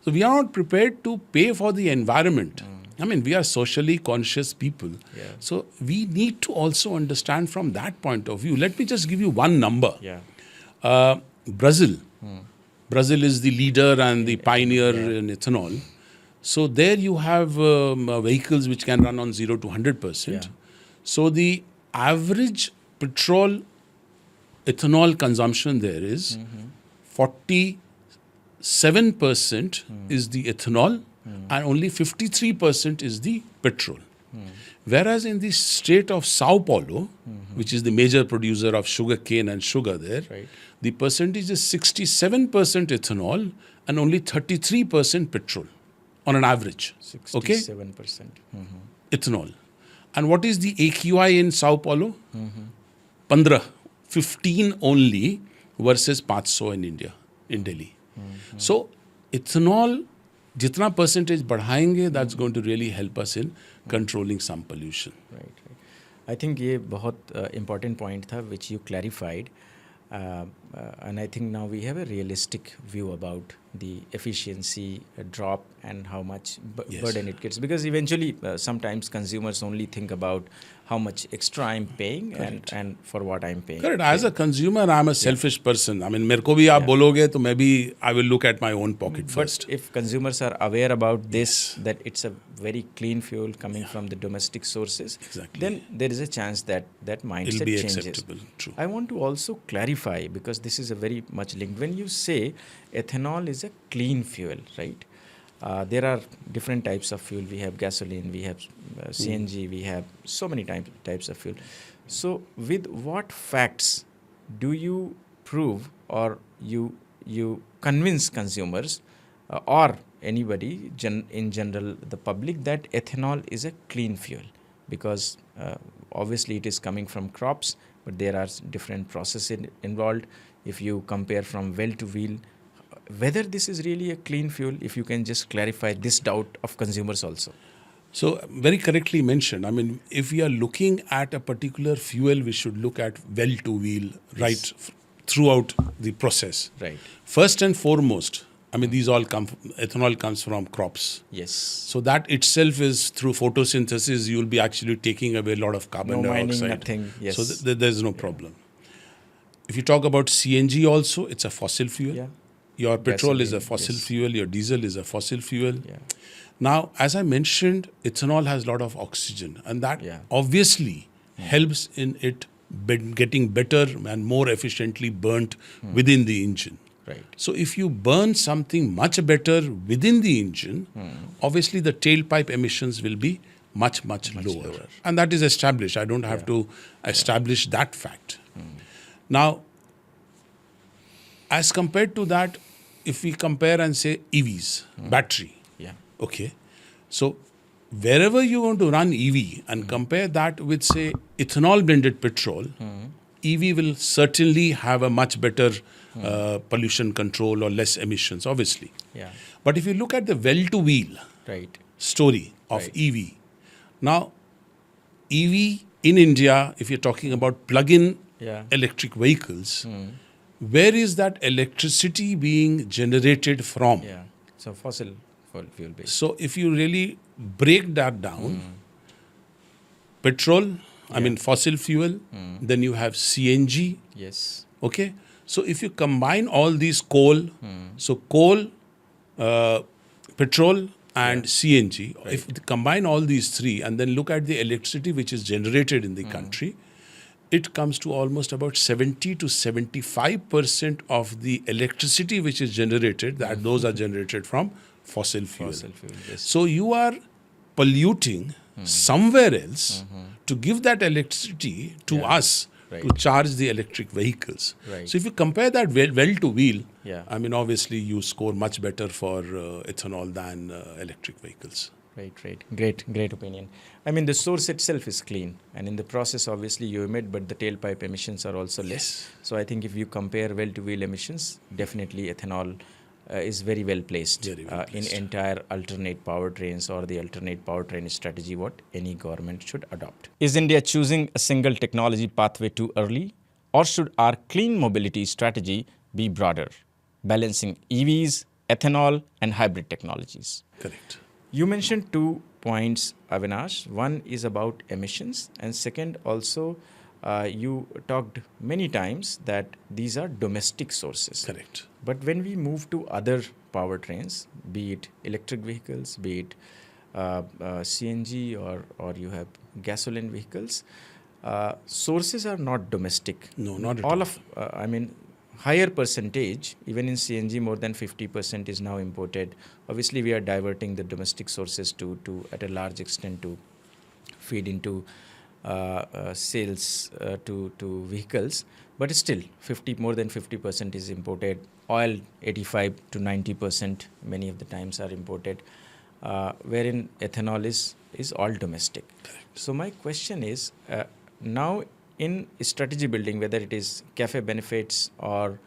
So we are not prepared to pay for the environment. I mean, we are socially conscious people. So we need to also understand from that point of view. Let me just give you one number. Brazil. Brazil is the leader and the pioneer in ethanol. So there you have vehicles which can run on 0 to 100%. Yeah. So the average petrol ethanol consumption there is 47% is the ethanol and only 53% is the petrol. Whereas in the state of Sao Paulo, which is the major producer of sugarcane and sugar there, Right. the percentage is 67% ethanol and only 33% petrol on an average. Okay? 67%. Ethanol. And what is the AQI in Sao Paulo? 15, 15 only versus 500 in India, in Delhi. So ethanol, jitna percentage badhayenge, that's going to really help us in controlling some pollution. Right. I think ये बहुत important point था which you clarified, and I think now we have a realistic view about the efficiency drop and how much Yes. burden it gets, because eventually sometimes consumers only think about how much extra I'm paying and for what I'm paying. Correct. As a consumer, I'm a selfish person. I mean, मेरे को भी आप बोलोगे तो मैं भी I will look at my own pocket first. But if consumers are aware about this, that it's a very clean fuel coming from the domestic sources, Exactly. then there is a chance that mindset It'll be changes. acceptable. True. I want to also clarify, because this is a very much linked. When you say ethanol is a clean fuel, right? There are different types of fuel. We have gasoline, we have CNG, we have so many types of fuel. So with what facts do you prove, or you convince consumers or anybody in general, the public, that ethanol is a clean fuel? Because obviously it is coming from crops, but there are different processes involved. If you compare from well to wheel, whether this is really a clean fuel, if you can just clarify this doubt of consumers also. So very correctly mentioned. I mean, if we are looking at a particular fuel, we should look at well to wheel right throughout the process. Right. First and foremost, I mean, these all ethanol comes from crops. Yes. So that itself is through photosynthesis, you'll be actually taking away a lot of carbon No mining, dioxide. nothing. Yes. So there's no problem. If you talk about CNG also, it's a fossil fuel. Yeah. Your petrol is a Gasoline, fossil yes. fuel, your diesel is a fossil fuel. Yeah. Now, as I mentioned, ethanol has a lot of oxygen, and that obviously helps in it getting better and more efficiently burnt within the engine. Right. So if you burn something much better within the engine, obviously the tailpipe emissions will be much lower. And that is established. I don't have to establish that fact. Now, as compared to that, if we compare and say EVs, battery, okay, so wherever you want to run EV and compare that with, say, ethanol blended petrol, EV will certainly have a much better pollution control or less emissions, obviously. Yeah. But if you look at the well-to-wheel story of EV, now EV in India, if you're talking about plug-in electric vehicles, where is that electricity being generated from? Yeah. So fossil fuel based. So if you really break that down, petrol, I mean fossil fuel, then you have CNG. Yes. Okay. So if you combine all these coal, so coal, petrol and CNG, if you combine all these three and then look at the electricity which is generated in the country, it comes to almost about 70 to 75% of the electricity which is generated, that those are generated from fossil fuel. Yes. So you are polluting somewhere else to give that electricity to us to charge the electric vehicles. Right. So if you compare that well to wheel, Yeah. I mean, obviously you score much better for ethanol than electric vehicles. Right. Great opinion. I mean, the source itself is clean, and in the process, obviously, you emit, but the tailpipe emissions are also less. So I think if you compare well-to-wheel emissions, definitely ethanol is very well placed, in entire alternate powertrains or the alternate powertrain strategy what any government should adopt. Is India choosing a single technology pathway too early, or should our clean mobility strategy be broader, balancing EVs, ethanol, and hybrid technologies? Correct. You mentioned 2 points, Avinash. One is about emissions, and second also you talked many times that these are domestic sources. Correct. But when we move to other powertrains, be it electric vehicles, be it CNG, or you have gasoline vehicles, sources are not domestic. No, not at all. Higher percentage, even in CNG, more than 50% is now imported. Obviously, we are diverting the domestic sources to at a large extent to feed into sales to vehicles, but still more than 50% is imported. Oil 85 to 90% many of the times are imported, wherein ethanol is all domestic. So my question is, now in strategy building, whether it is CAFE benefits or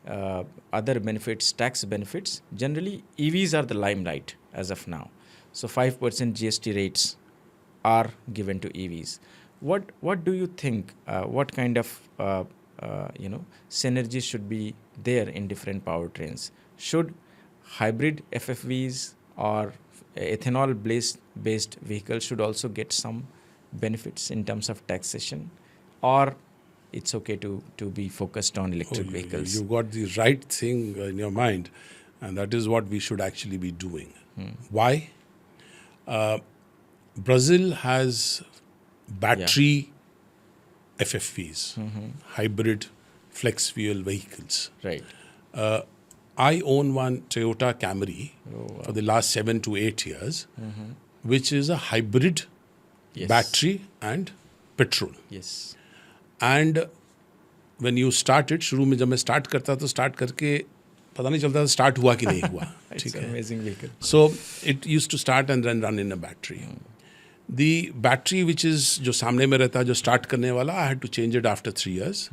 other benefits, tax benefits, generally EVs are the limelight as of now. So 5% GST rates are given to EVs. What do you think? What kind of synergy should be there in different powertrains? Should hybrid FFVs or ethanol-based vehicles should also get some benefits in terms of taxation, or it's okay to be focused on electric vehicles? You got the right thing in your mind, and that is what we should actually be doing. Why? Brazil has battery FFVs, hybrid flex fuel vehicles. Right. I own one Toyota Camry for the last 7 to 8 years, which is a hybrid battery and petrol. Yes. And when you start it, शुरू में जब मैं start करता तो start करके पता नहीं चलता start हुआ कि नहीं हुआ. It's an amazing vehicle. So it used to start and then run in a battery. The battery which is जो सामने में रहता जो start करने वाला, I had to change it after 3 years.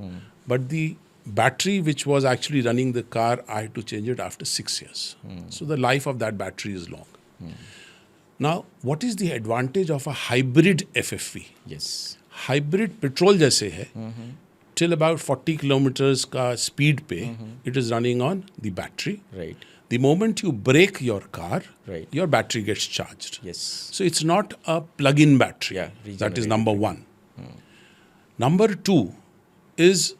But the battery which was actually running the car, I had to change it after 6 years. So the life of that battery is long. Now, what is the advantage of a hybrid FFV? Yes. Hybrid petrol जैसे है, till about 40 kilometers का speed पे, it is running on the battery. Right. The moment you brake your car, Right. your battery gets charged. Yes. So it's not a plug-in battery. Yeah, That is regenerative. number one. Number two is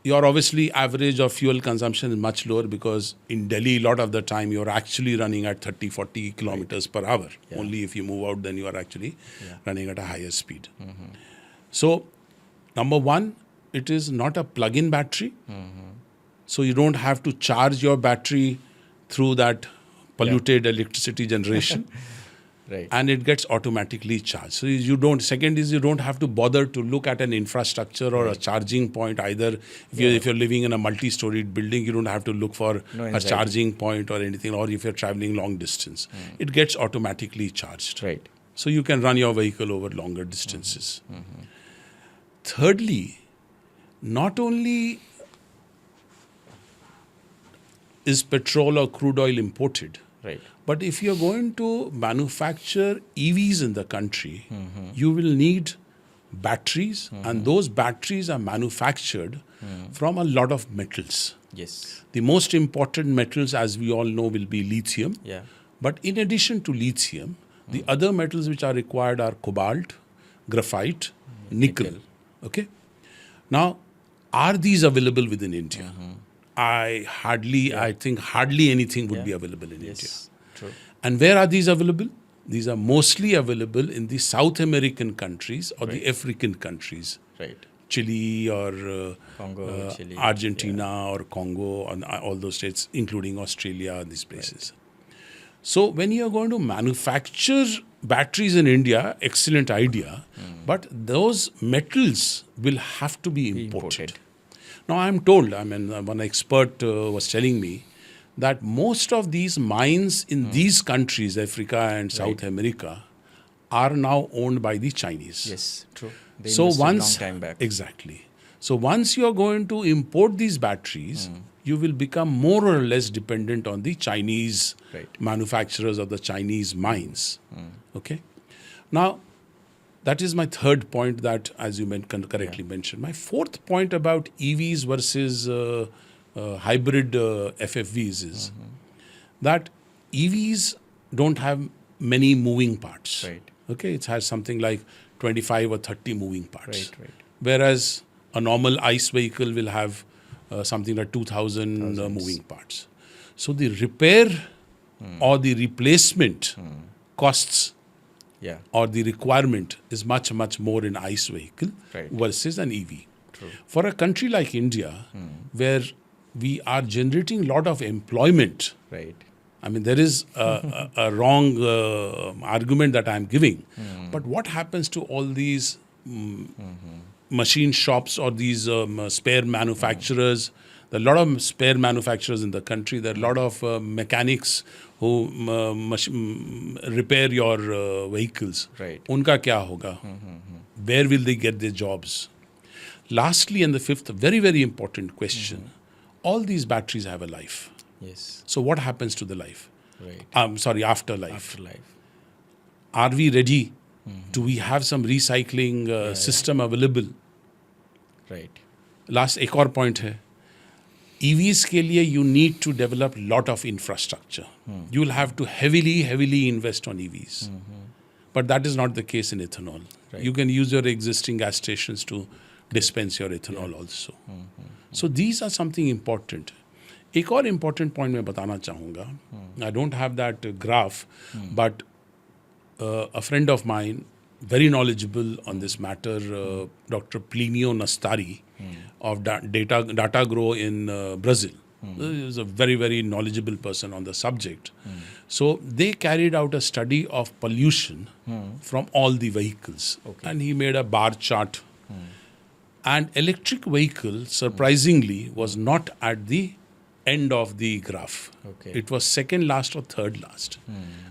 your obviously average of fuel consumption is much lower because in Delhi, a lot of the time you're actually running at 30, 40 kilometers per hour. Yeah. Only if you move out, then you are actually Yeah. running at a higher speed. So, number one, it is not a plug-in battery. So you don't have to charge your battery through that polluted electricity generation. Right. And it gets automatically charged. So you don't. Second is you don't have to bother to look at an infrastructure or a charging point either. If you're living in a multi-storied building, you don't have to look for No a anxiety. charging point or anything. Or if you're traveling long distance, it gets automatically charged. Right. So you can run your vehicle over longer distances. Thirdly, not only is petrol or crude oil imported, Right. but if you're going to manufacture EVs in the country, you will need batteries, and those batteries are manufactured from a lot of metals. Yes. The most important metals, as we all know, will be lithium. Yeah. But in addition to lithium, the other metals which are required are cobalt, graphite, nickel. Okay? Now, are these available within India? I think hardly anything would be available in India. Yes. True. And where are these available? These are mostly available in the South American countries or the African countries. Right. Chile or Congo, Chile, Argentina or Congo, and all those states, including Australia and these places. So when you are going to manufacture batteries in India, excellent idea, but those metals will have to be imported. Now I'm told, one expert was telling me that most of these mines in these countries, Africa and South America, are now owned by the Chinese. Yes. True. They So invested once, long time back. exactly. So once you are going to import these batteries, you will become more or less dependent on the Chinese manufacturers of the Chinese mines. Okay. Now, that is my third point that, as you correctly mentioned. My fourth point about EVs versus hybrid FFVs is that EVs don't have many moving parts. Right. Okay, it has something like 25 or 30 moving parts. Right. Whereas A normal ICE vehicle will have something like 2,000 moving parts. So the repair or the replacement costs Yeah. or the requirement is much, much more in ICE vehicle Right. versus an EV. True. For a country like India, where we are generating a lot of employment, Right. I mean, there is a wrong argument that I'm giving. But what happens to all these machine shops or these spare manufacturers? There are a lot of spare manufacturers in the country. There are a lot of mechanics who repair your vehicles. Right. Unka kya hoga? Where will they get their jobs? Lastly, and the fifth, very, very important question. All these batteries have a life. Yes. So what happens to the life? Right. Afterlife. Afterlife. Are we ready? Do we have some recycling system available? Right. Last एक और point है. EVs के लिए you need to develop lot of infrastructure. You will have to heavily invest on EVs. But that is not the case in ethanol. Right. You can use your existing gas stations to dispense your ethanol also. So these are something important. एक और important point मैं बताना चाहूँगा. I don't have that graph, but a friend of mine, very knowledgeable on this matter, Dr. Plinio Nastari of Data Grow in Brazil. He is a very, very knowledgeable person on the subject. So they carried out a study of pollution from all the vehicles. Okay. And he made a bar chart. And electric vehicle, surprisingly, was not at the end of the graph. Okay. It was second last or third last.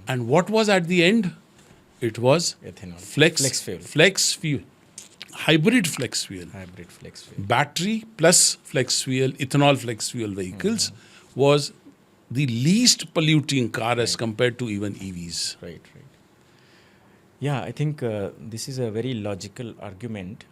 And what was at the end? It was Ethanol. flex fuel. Hybrid flex fuel. Hybrid flex fuel. Battery plus flex fuel, ethanol flex fuel vehicles was the least polluting car as compared to even EVs. Right. Yeah, I think this is a very logical argument.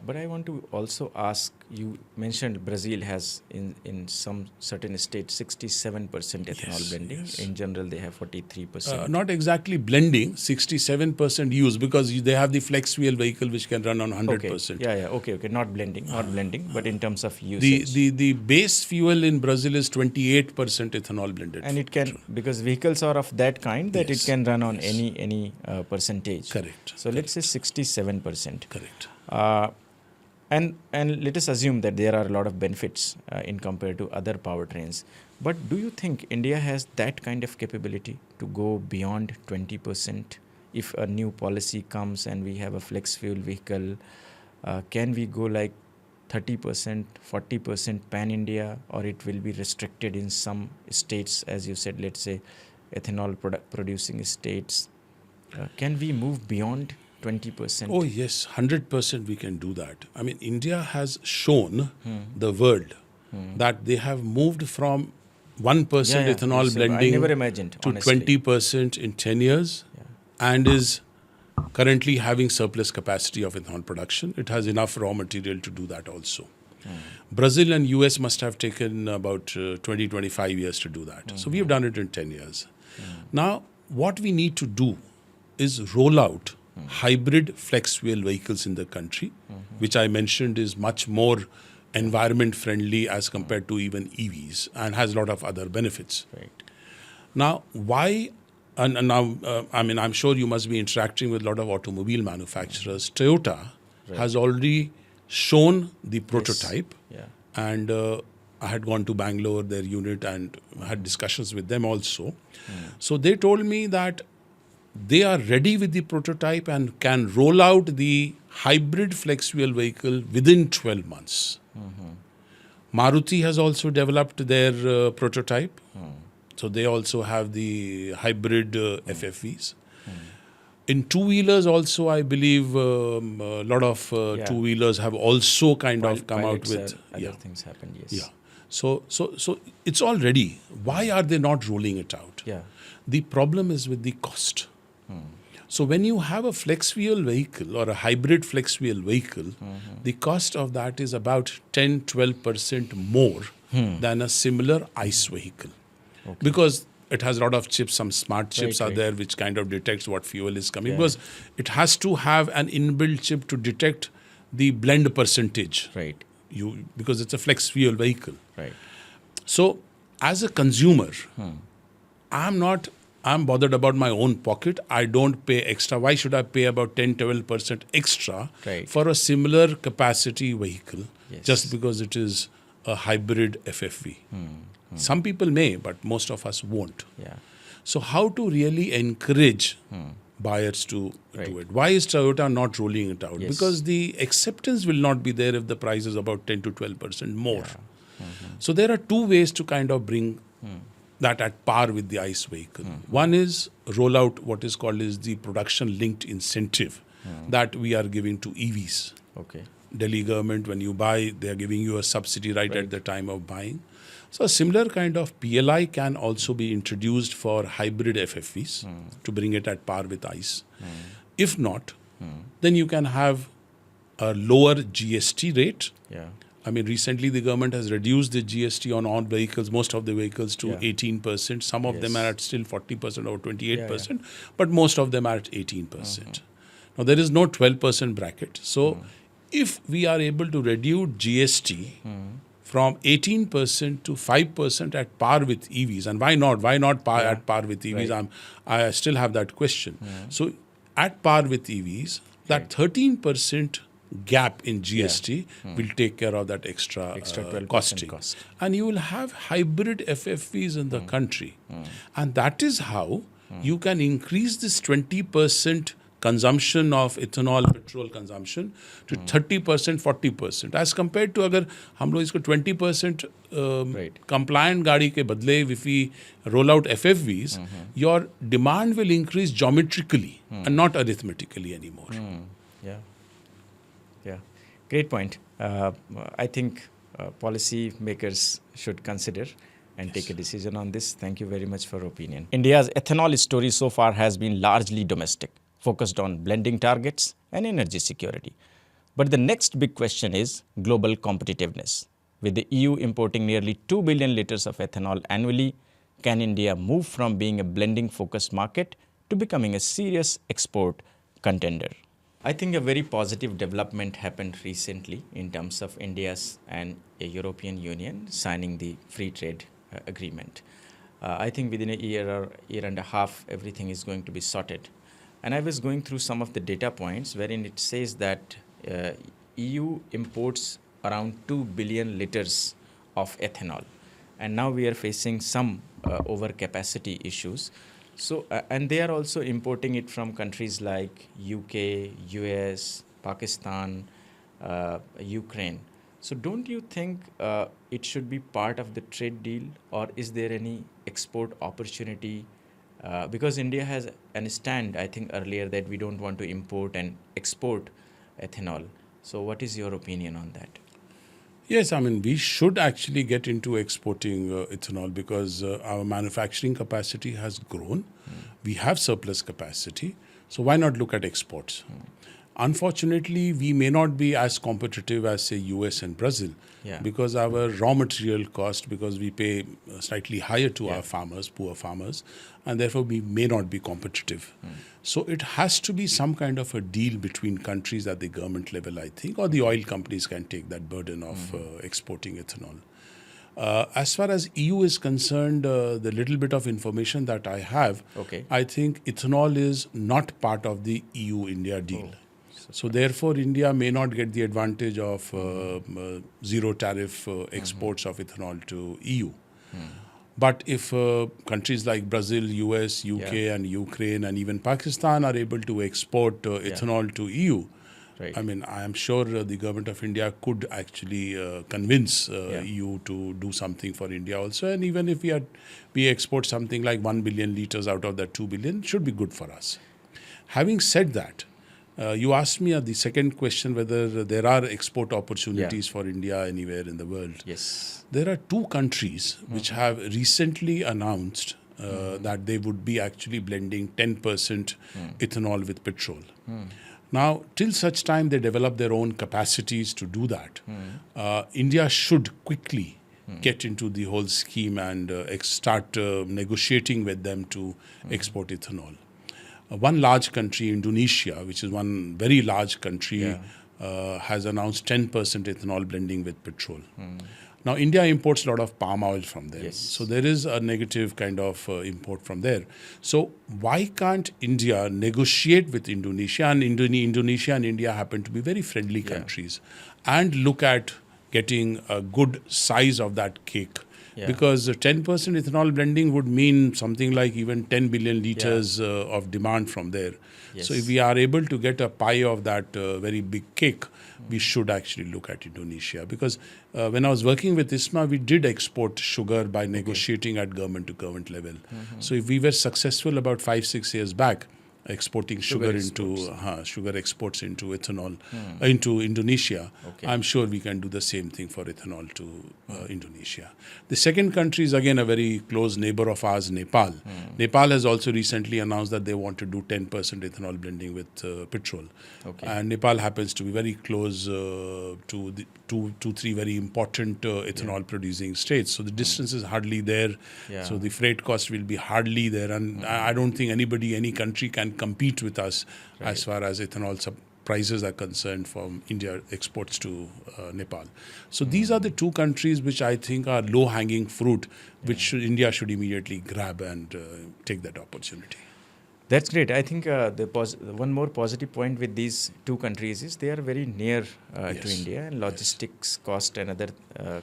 But I want to also ask, you mentioned Brazil has in some certain states 67% ethanol blending. Yes. In general, they have 43%. Not exactly blending, 67% use because they have the flex fuel vehicle which can run on 100%. Okay. Okay. Not blending, but in terms of usage. The base fuel in Brazil is 28% ethanol blended. And it can, because vehicles are of that kind that Yes. it can run on any percentage. Correct. So let's say 67%. Correct. And let us assume that there are a lot of benefits in compared to other powertrains. But do you think India has that kind of capability to go beyond 20%? If a new policy comes and we have a flex fuel vehicle, can we go like 30%, 40% pan-India, or it will be restricted in some states, as you said, let's say ethanol producing states? Can we move beyond 20%? Oh yes, 100% we can do that. I mean, India has shown the world that they have moved from 1% ethanol Yes, blending I never imagined, to honestly. 20% in 10 years and is currently having surplus capacity of ethanol production. It has enough raw material to do that also. Brazil and US must have taken about 20-25 years to do that. So we have done it in 10 years. Now, what we need to do is roll out hybrid flex fuel vehicles in the country, which I mentioned is much more environment friendly as compared to even EVs and has a lot of other benefits. Right. Now, why? And now, I mean, I'm sure you must be interacting with a lot of automobile manufacturers. Toyota has already shown the prototype, and I had gone to Bangalore, their unit, and had discussions with them also. So they told me that they are ready with the prototype and can roll out the hybrid flex fuel vehicle within 12 months. Maruti has also developed their prototype. So they also have the hybrid FFVs. In two-wheelers also, I believe a lot of two-wheelers have also kind of come out with... Other things happened, yes. Yeah. So it's all ready. Why are they not rolling it out? Yeah. The problem is with the cost. So when you have a flex fuel vehicle or a hybrid flex fuel vehicle, the cost of that is about 10-12% more than a similar ICE vehicle. Okay. Because it has a lot of chips, some smart chips Right. there which kind of detects what fuel is coming. Because it has to have an inbuilt chip to detect the blend percentage. Right. Because it's a flex fuel vehicle. Right. So as a consumer, I'm bothered about my own pocket. I don't pay extra. Why should I pay about 10-12% extra Right. for a similar capacity vehicle Yes. just because it is a hybrid FFV? Some people may, but most of us won't. Yeah. So how to really encourage buyers to do it? Why is Toyota not rolling it out? Yes. Because the acceptance will not be there if the price is about 10 to 12% more. So there are two ways to kind of bring that at par with the ICE vehicle. One is roll out what is called is the production linked incentive that we are giving to EVs. Okay. Delhi government, when you buy, they are giving you a subsidy right at the time of buying. So a similar kind of PLI can also be introduced for hybrid FFVs to bring it at par with ICE. If not, then you can have a lower GST rate. Yeah. I mean, recently the government has reduced the GST on all vehicles, most of the vehicles to 18%. Some of them are at still 40% or 28%, but most of them are at 18%. Now, there is no 12% bracket. So, if we are able to reduce GST from 18% to 5% at par with EVs, and why not? Why not at par with EVs? I still have that question. So, at par with EVs, that 13% gap in GST will take care of that extra 12% costing. cost. And you will have hybrid FFVs in the country. And that is how you can increase this 20% consumption of ethanol, petrol consumption to 30%, 40%. As compared to अगर हम लोग इसको 20% compliant गाड़ी के बदले, if we roll out FFVs, your demand will increase geometrically and not arithmetically anymore. Yeah. Yeah. Great point. I think policy makers should consider and take a decision on this. Thank you very much for your opinion. India's ethanol story so far has been largely domestic, focused on blending targets and energy security. But the next big question is global competitiveness. With the EU importing nearly 2 billion liters of ethanol annually, can India move from being a blending-focused market to becoming a serious export contender? I think a very positive development happened recently in terms of India's and a European Union signing the free trade agreement. I think within a year or year and a half, everything is going to be sorted. And I was going through some of the data points wherein it says that EU imports around 2 billion liters of ethanol. And now we are facing some overcapacity issues. So, and they are also importing it from countries like UK, US, Pakistan, Ukraine. So don't you think it should be part of the trade deal, or is there any export opportunity? Because India has an stand, I think earlier, that we don't want to import and export ethanol. So what is your opinion on that? Yes, I mean, we should actually get into exporting ethanol because our manufacturing capacity has grown. We have surplus capacity. So why not look at exports? Unfortunately, we may not be as competitive as, say, US and Brazil because our raw material cost, because we pay slightly higher to our farmers, poor farmers, and therefore we may not be competitive. So it has to be some kind of a deal between countries at the government level, I think, or the oil companies can take that burden of exporting ethanol. As far as EU is concerned, the little bit of information that I have, I think ethanol is not part of the EU-India deal. So therefore, India may not get the advantage of zero tariff exports of ethanol to EU. But if countries like Brazil, US, UK, and Ukraine, and even Pakistan are able to export ethanol to EU, I mean, I am sure the government of India could actually convince EU to do something for India also. And even if we export something like 1 billion liters out of that 2 billion, should be good for us. Having said that, you asked me the second question whether there are export opportunities for India anywhere in the world. Yes. There are two countries which have recently announced that they would be actually blending 10% ethanol with petrol. Now, till such time they develop their own capacities to do that, India should quickly get into the whole scheme and start negotiating with them to export ethanol. One large country, Indonesia, which is one very large country, has announced 10% ethanol blending with petrol. Now, India imports a lot of palm oil from them. Yes. So there is a negative kind of import from there. So why can't India negotiate with Indonesia? And Indonesia and India happen to be very friendly countries. And look at getting a good size of that cake. Yeah. Because 10% ethanol blending would mean something like even 10 billion liters of demand from there. Yes. So if we are able to get a pie of that very big cake, we should actually look at Indonesia. Because when I was working with ISMA, we did export sugar by negotiating at government-to-government level. So if we were successful about 5-6 years back, exporting sugar exports into ethanol into Indonesia. I'm sure we can do the same thing for ethanol to Indonesia. The second country is again a very close neighbor of ours, Nepal. Nepal has also recently announced that they want to do 10% ethanol blending with petrol. And Nepal happens to be very close to the three very important ethanol producing states. So the distance is hardly there. So the freight cost will be hardly there. And I don't think any country can compete with us as far as ethanol prices are concerned from India exports to Nepal. So these are the two countries which I think are low-hanging fruit, which India should immediately grab and take that opportunity. That's great. I think one more positive point with these two countries is they are very near to India, and logistics cost and other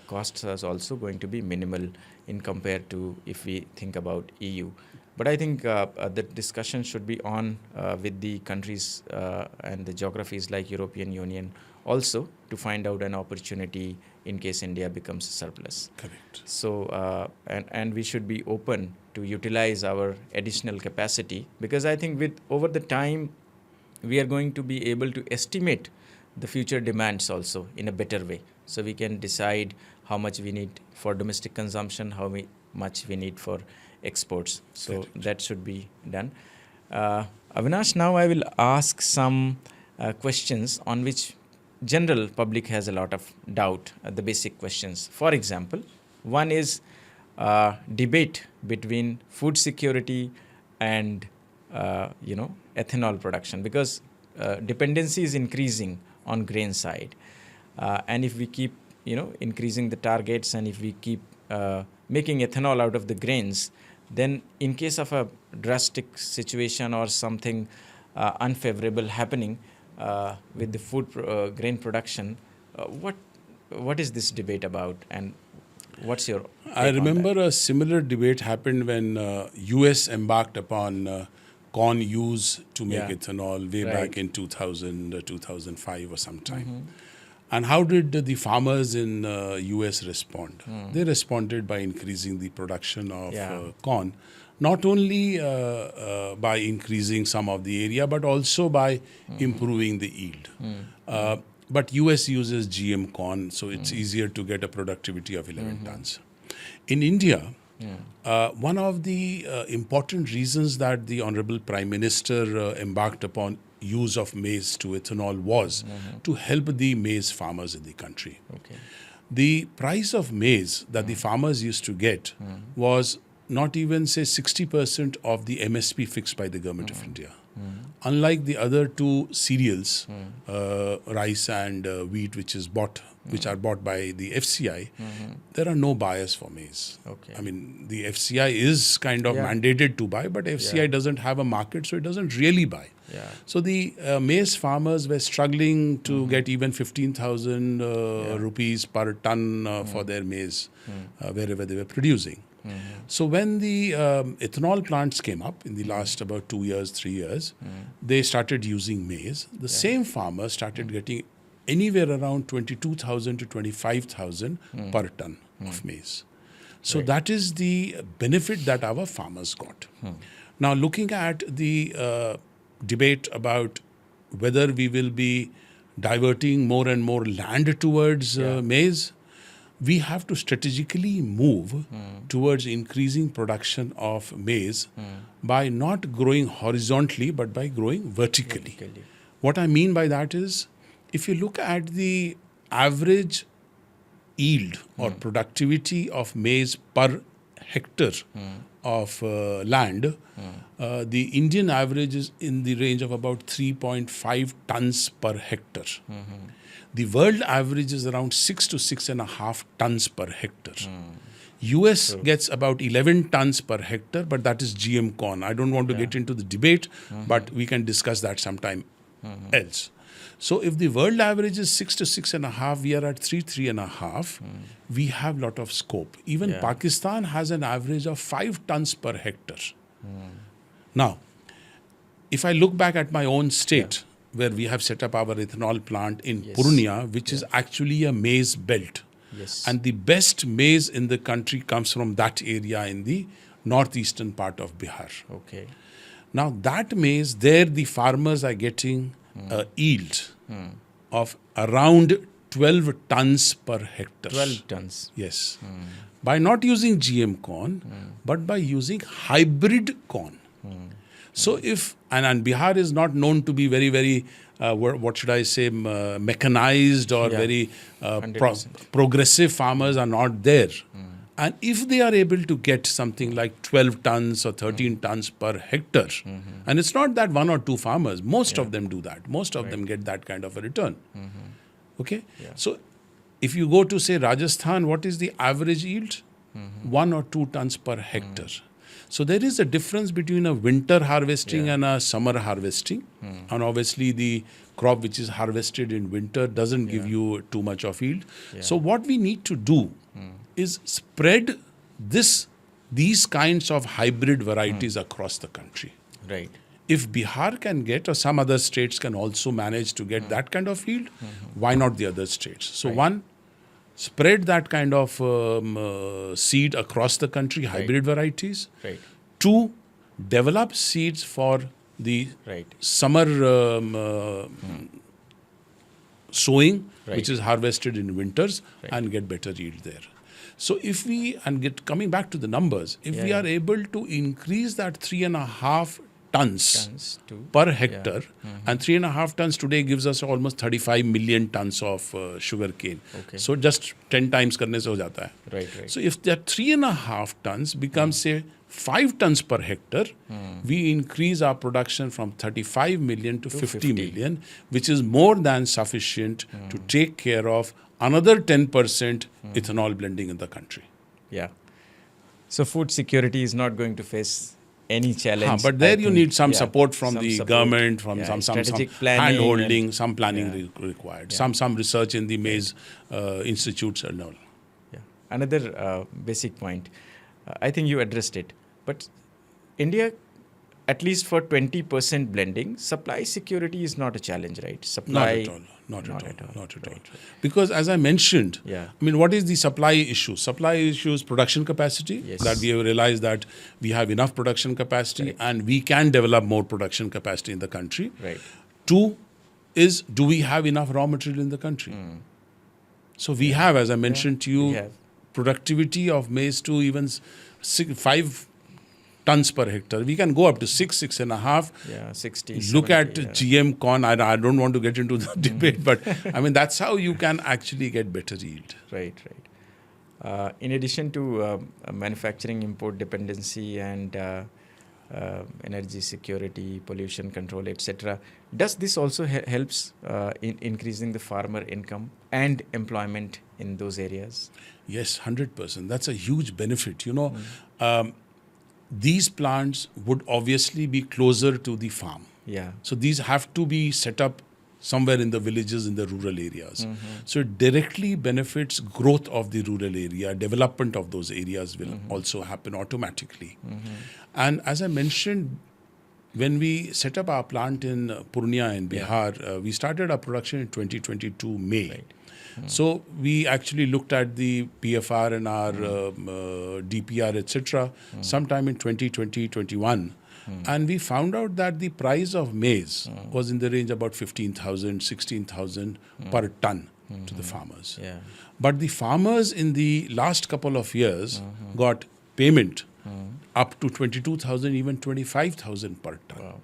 costs are also going to be minimal in compared to if we think about EU. But I think the discussion should be on with the countries and the geographies like European Union also to find out an opportunity in case India becomes a surplus. Correct. So, and we should be open to utilize our additional capacity, because I think with over the time, we are going to be able to estimate the future demands also in a better way. So we can decide how much we need for domestic consumption, how much we need for exports. So that should be done. Avinash, now I will ask some questions on which general public has a lot of doubt, the basic questions. For example, one is debate between food security and ethanol production, because dependency is increasing on grain side, and if we keep increasing the targets, and if we keep making ethanol out of the grains, then in case of a drastic situation or something unfavorable happening with the food grain production, what is this debate about, and what's your take I remember on that? a similar debate happened when US embarked upon corn use to make ethanol way back in 2000, 2005 or sometime. And how did the farmers in US respond? They responded by increasing the production of corn, not only by increasing some of the area, but also by improving the yield. But US uses GM corn, so it's easier to get a productivity of 11 tons. In India, one of the important reasons that the Honorable Prime Minister embarked upon use of maize to ethanol was to help the maize farmers in the country. The price of maize that the farmers used to get was not even, say, 60% of the MSP fixed by the government of India. Unlike the other two cereals, rice and wheat, which are bought by the FCI, there are no buyers for maize. I mean, the FCI is kind of mandated to buy, but FCI doesn't have a market, so it doesn't really buy. So the maize farmers were struggling to get even 15,000 rupees per ton for their maize wherever they were producing. So when the ethanol plants came up in the last about 2 years, 3 years, they started using maize. The same farmers started getting anywhere around 22,000 to 25,000 per ton of maize. So that is the benefit that our farmers got. Now, looking at the debate about whether we will be diverting more and more land towards maize, we have to strategically move towards increasing production of maize by not growing horizontally, but by growing vertically. What I mean by that is, if you look at the average yield or productivity of maize per hectare of land, the Indian average is in the range of about 3.5 tons per hectare. The world average is around 6 to 6.5 tons per hectare. US gets about 11 tons per hectare, but that is GM corn. I don't want to get into the debate, but we can discuss that sometime else. So if the world average is 6 to 6.5, we are at 3.5. We have a lot of scope. Even Pakistan has an average of 5 tons per hectare. Now, if I look back at my own state, where we have set up our ethanol plant in Purnia, which is actually a maize belt. Yes. And the best maize in the country comes from that area in the northeastern part of Bihar. Okay. Now, that maize, there the farmers are getting a yield of around 12 tons per hectare. 12 tons. Yes. By not using GM corn, but by using hybrid corn. So if, and Bihar is not known to be very, very, what should I say, mechanized or very progressive farmers are not there. And if they are able to get something like 12 tons or 13 tons per hectare, and it's not that one or two farmers, most of them do that. Most of them get that kind of a return. Okay? So if you go to, say, Rajasthan, what is the average yield? 1 or 2 tons per hectare. So there is a difference between a winter harvesting and a summer harvesting. And obviously the crop which is harvested in winter doesn't give you too much of yield. So what we need to do is spread these kinds of hybrid varieties across the country. Right. If Bihar can get, or some other states can also manage to get that kind of yield, why not the other states? So one, spread that kind of seed across the country, hybrid varieties. Right. 2, develop seeds for the summer sowing, which is harvested in winters, and get better yield there. So if we, coming back to the numbers, if we are able to increase that 3.5 tons per hectare, and 3.5 tons today gives us almost 35 million tons of sugarcane. So just 10 times karne se ho jata hai. So if that 3.5 tons becomes, say, 5 tons per hectare, we increase our production from 35 million to 50 million, which is more than sufficient to take care of another 10% ethanol blending in the country. Yeah. So food security is not going to face any challenge. But there you need some support from the government, from some hand-holding, some planning required, some research in the maize institutes and all. Yeah. Another basic point, I think you addressed it, but India, at least for 20% blending, supply security is not a challenge, right? Supply, not at all. Because as I mentioned, I mean, what is the supply issue? Supply issue is production capacity, that we have realized that we have enough production capacity and we can develop more production capacity in the country. 2 is, do we have enough raw material in the country? So we have, as I mentioned to you, productivity of maize to even 5 tons per hectare. We can go up to 6.5. 60. Look 70, at GM corn. I don't want to get into the debate, but I mean, that's how you can actually get better yield. Right. In addition to manufacturing import dependency and energy security, pollution control, etc., does this also helps in increasing the farmer income and employment in those areas? Yes, 100%. That's a huge benefit. You know, these plants would obviously be closer to the farm. So these have to be set up somewhere in the villages, in the rural areas. So it directly benefits growth of the rural area. Development of those areas will also happen automatically. And as I mentioned, when we set up our plant in Purnia in Bihar, we started our production in 2022 May. So we actually looked at the PFR and our DPR, etc., sometime in 2020-21. And we found out that the price of maize was in the range about 15,000, 16,000 per ton to the farmers. But the farmers in the last couple of years got payment up to 22,000, even 25,000 per ton.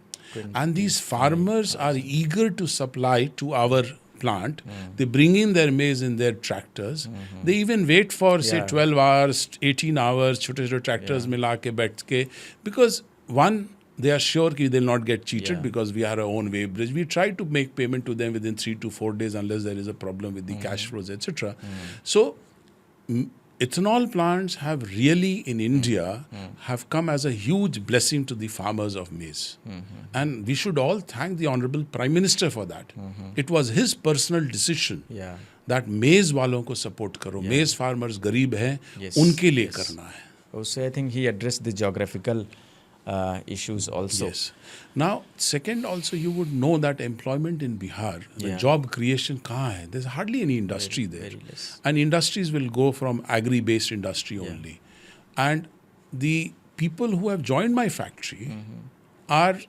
And these farmers are eager to supply to our plant. They bring in their maize in their tractors. They even wait for, say, 12 hours, 18 hours, छोटे-छोटे tractors मिला के बैठ के, because one, they are sure that they'll not get cheated Yeah. because we are our own wave bridge. We try to make payment to them within 3 to 4 days unless there is a problem with the cash flows, etc. So ethanol plants have really in India have come as a huge blessing to the farmers of maize. And we should all thank the Honorable Prime Minister for that. It was his personal decision Yeah. that maize वालों को support करो. Maize farmers गरीब हैं, Yes, उनके लिए yes. करना है. Also, I think he addressed the geographical issues also. Yes. Now, second, also you would know that employment in Bihar, the Yeah. job creation kahan hai? There's hardly any industry there. Very less. And industries will go from agri-based industry only. And the people who have joined my factory are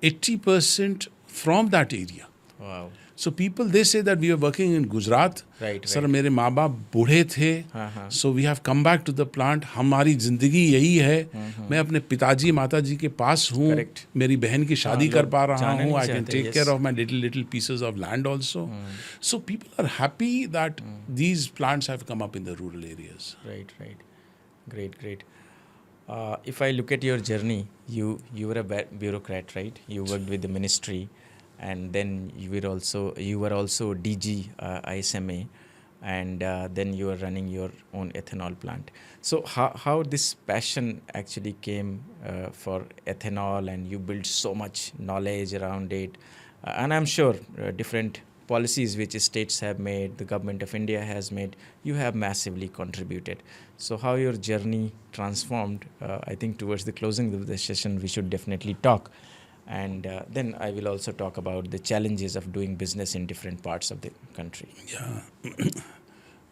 80% from that area. Wow. So people, they say that we are working in Gujarat. Right, Sir, right. मेरे माँ बाप बूढ़े थे. So we have come back to the plant. हमारी जिंदगी यही है. मैं अपने पिताजी माताजी के पास हूँ. Correct. मेरी बहन की शादी कर पा रहा जाना हूँ. नहीं I can चाहते, take yes. care of my little pieces of land also. So people are happy that these plants have come up in the rural areas. Right, right. Great, great. If I look at your journey, you were a bureaucrat, right? You worked with the ministry, and then you were also DG ISMA, and then you were running your own ethanol plant. So how this passion actually came for ethanol, and you built so much knowledge around it, and I'm sure different policies which states have made, the government of India has made, you have massively contributed. So how your journey transformed, I think towards the closing of the session, we should definitely talk. And then I will also talk about the challenges of doing business in different parts of the country. Yeah.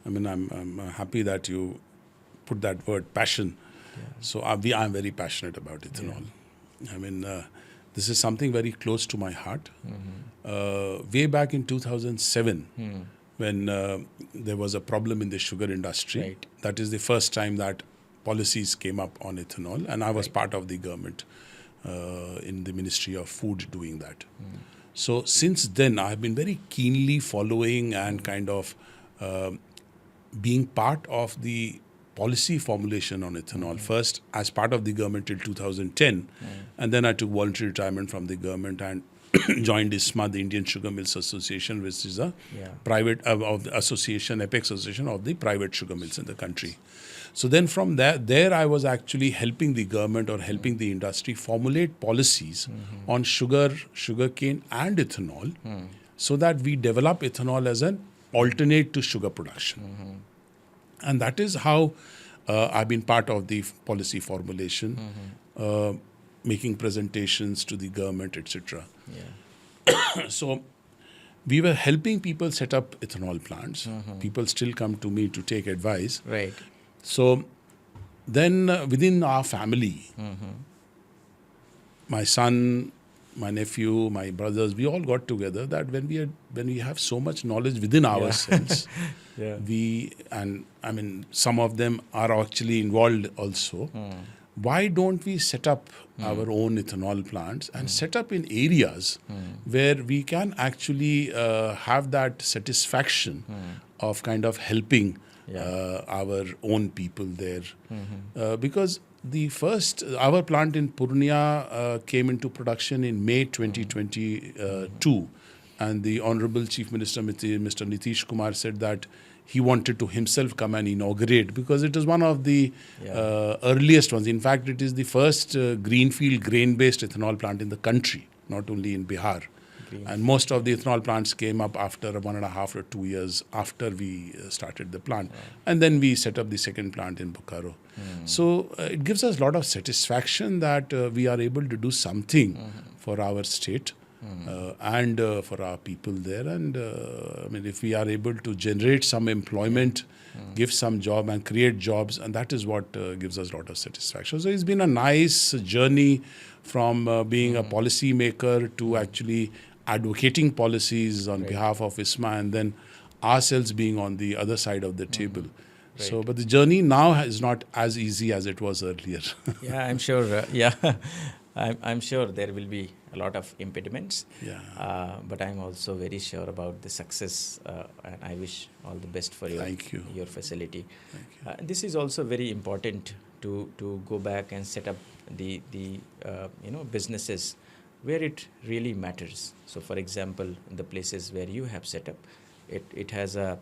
I mean, I'm happy that you put that word passion. Yeah. So I'm very passionate about ethanol. I mean, this is something very close to my heart. Way back in 2007, when there was a problem in the sugar industry, Right. that is the first time that policies came up on ethanol, and I was part of the government in the Ministry of Food doing that. So since then, I have been very keenly following and kind of being part of the policy formulation on ethanol. First, as part of the government till 2010, and then I took voluntary retirement from the government and joined ISMA, the Indian Sugar Mills Association, which is a private of the association, apex association of the private sugar mills in the country. So then from there I was actually helping the government or helping the industry formulate policies on sugarcane and ethanol, so that we develop ethanol as an alternate to sugar production. And that is how I've been part of the policy formulation, making presentations to the government, etc. So we were helping people set up ethanol plants. People still come to me to take advice. Right. So then within our family, my son, my nephew, my brothers, we all got together that when we have so much knowledge within ourselves, some of them are actually involved also. Why don't we set up our own ethanol plants and set up in areas where we can actually have that satisfaction of kind of helping our own people there. Because our plant in Purnia came into production in May 2022, and the Honorable Chief Minister Mr. Nitish Kumar said that he wanted to himself come and inaugurate, because it is one of the earliest ones. In fact, it is the first greenfield grain-based ethanol plant in the country, not only in Bihar. And most of the ethanol plants came up after 1.5 or 2 years after we started the plant. And then we set up the second plant in Bokaro. So it gives us a lot of satisfaction that we are able to do something for our state and for our people there. And if we are able to generate some employment, give some job and create jobs, and that is what gives us a lot of satisfaction. So it's been a nice journey from being a policy maker to actually advocating policies on behalf of ISMA, and then ourselves being on the other side of the table. Right. So, but the journey now is not as easy as it was earlier. Yeah, I'm sure. I'm sure there will be a lot of impediments. But I'm also very sure about the success, and I wish all the best for your facility. Thank you. This is also very important to go back and set up the businesses where it really matters. So, for example, in the places where you have set up, it has a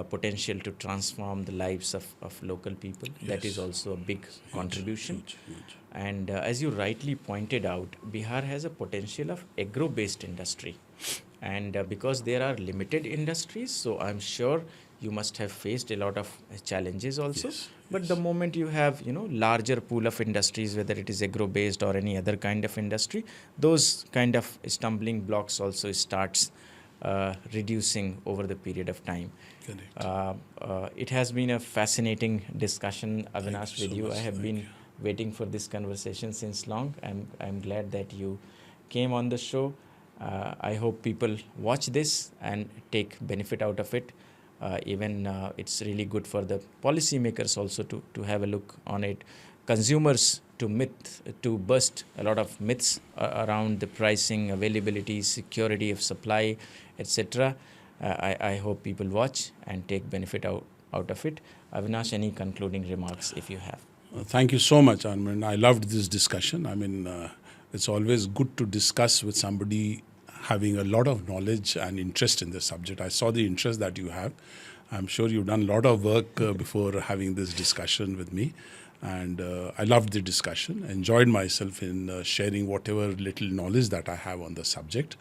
potential to transform the lives of local people. That is Yes. also a big contribution. Huge. And as you rightly pointed out, Bihar has a potential of agro-based industry. And because there are limited industries, so I'm sure you must have faced a lot of challenges also. Yes, But yes. the moment you have, larger pool of industries, whether it is agro-based or any other kind of industry, those kind of stumbling blocks also starts reducing over the period of time. Correct. It has been a fascinating discussion, Avinash, you with so you. much. I have Thank been you. waiting for this conversation since long. I'm glad that you came on the show. I hope people watch this and take benefit out of it. Even it's really good for the policymakers also to have a look on it. Consumers to bust a lot of myths around the pricing, availability, security of supply, etc. I hope people watch and take benefit out of it. Avinash, any concluding remarks if you have? Thank you so much, Armin. I loved this discussion. I mean, it's always good to discuss with somebody having a lot of knowledge and interest in the subject. I saw the interest that you have. I'm sure you've done a lot of work before having this discussion with me. And I loved the discussion, enjoyed myself in sharing whatever little knowledge that I have on the subject.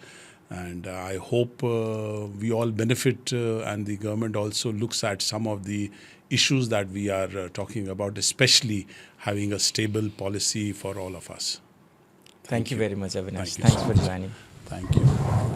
And I hope we all benefit and the government also looks at some of the issues that we are talking about, especially having a stable policy for all of us. Thank you very much, Avinash. Thank you Thanks so for much. joining. Thank you.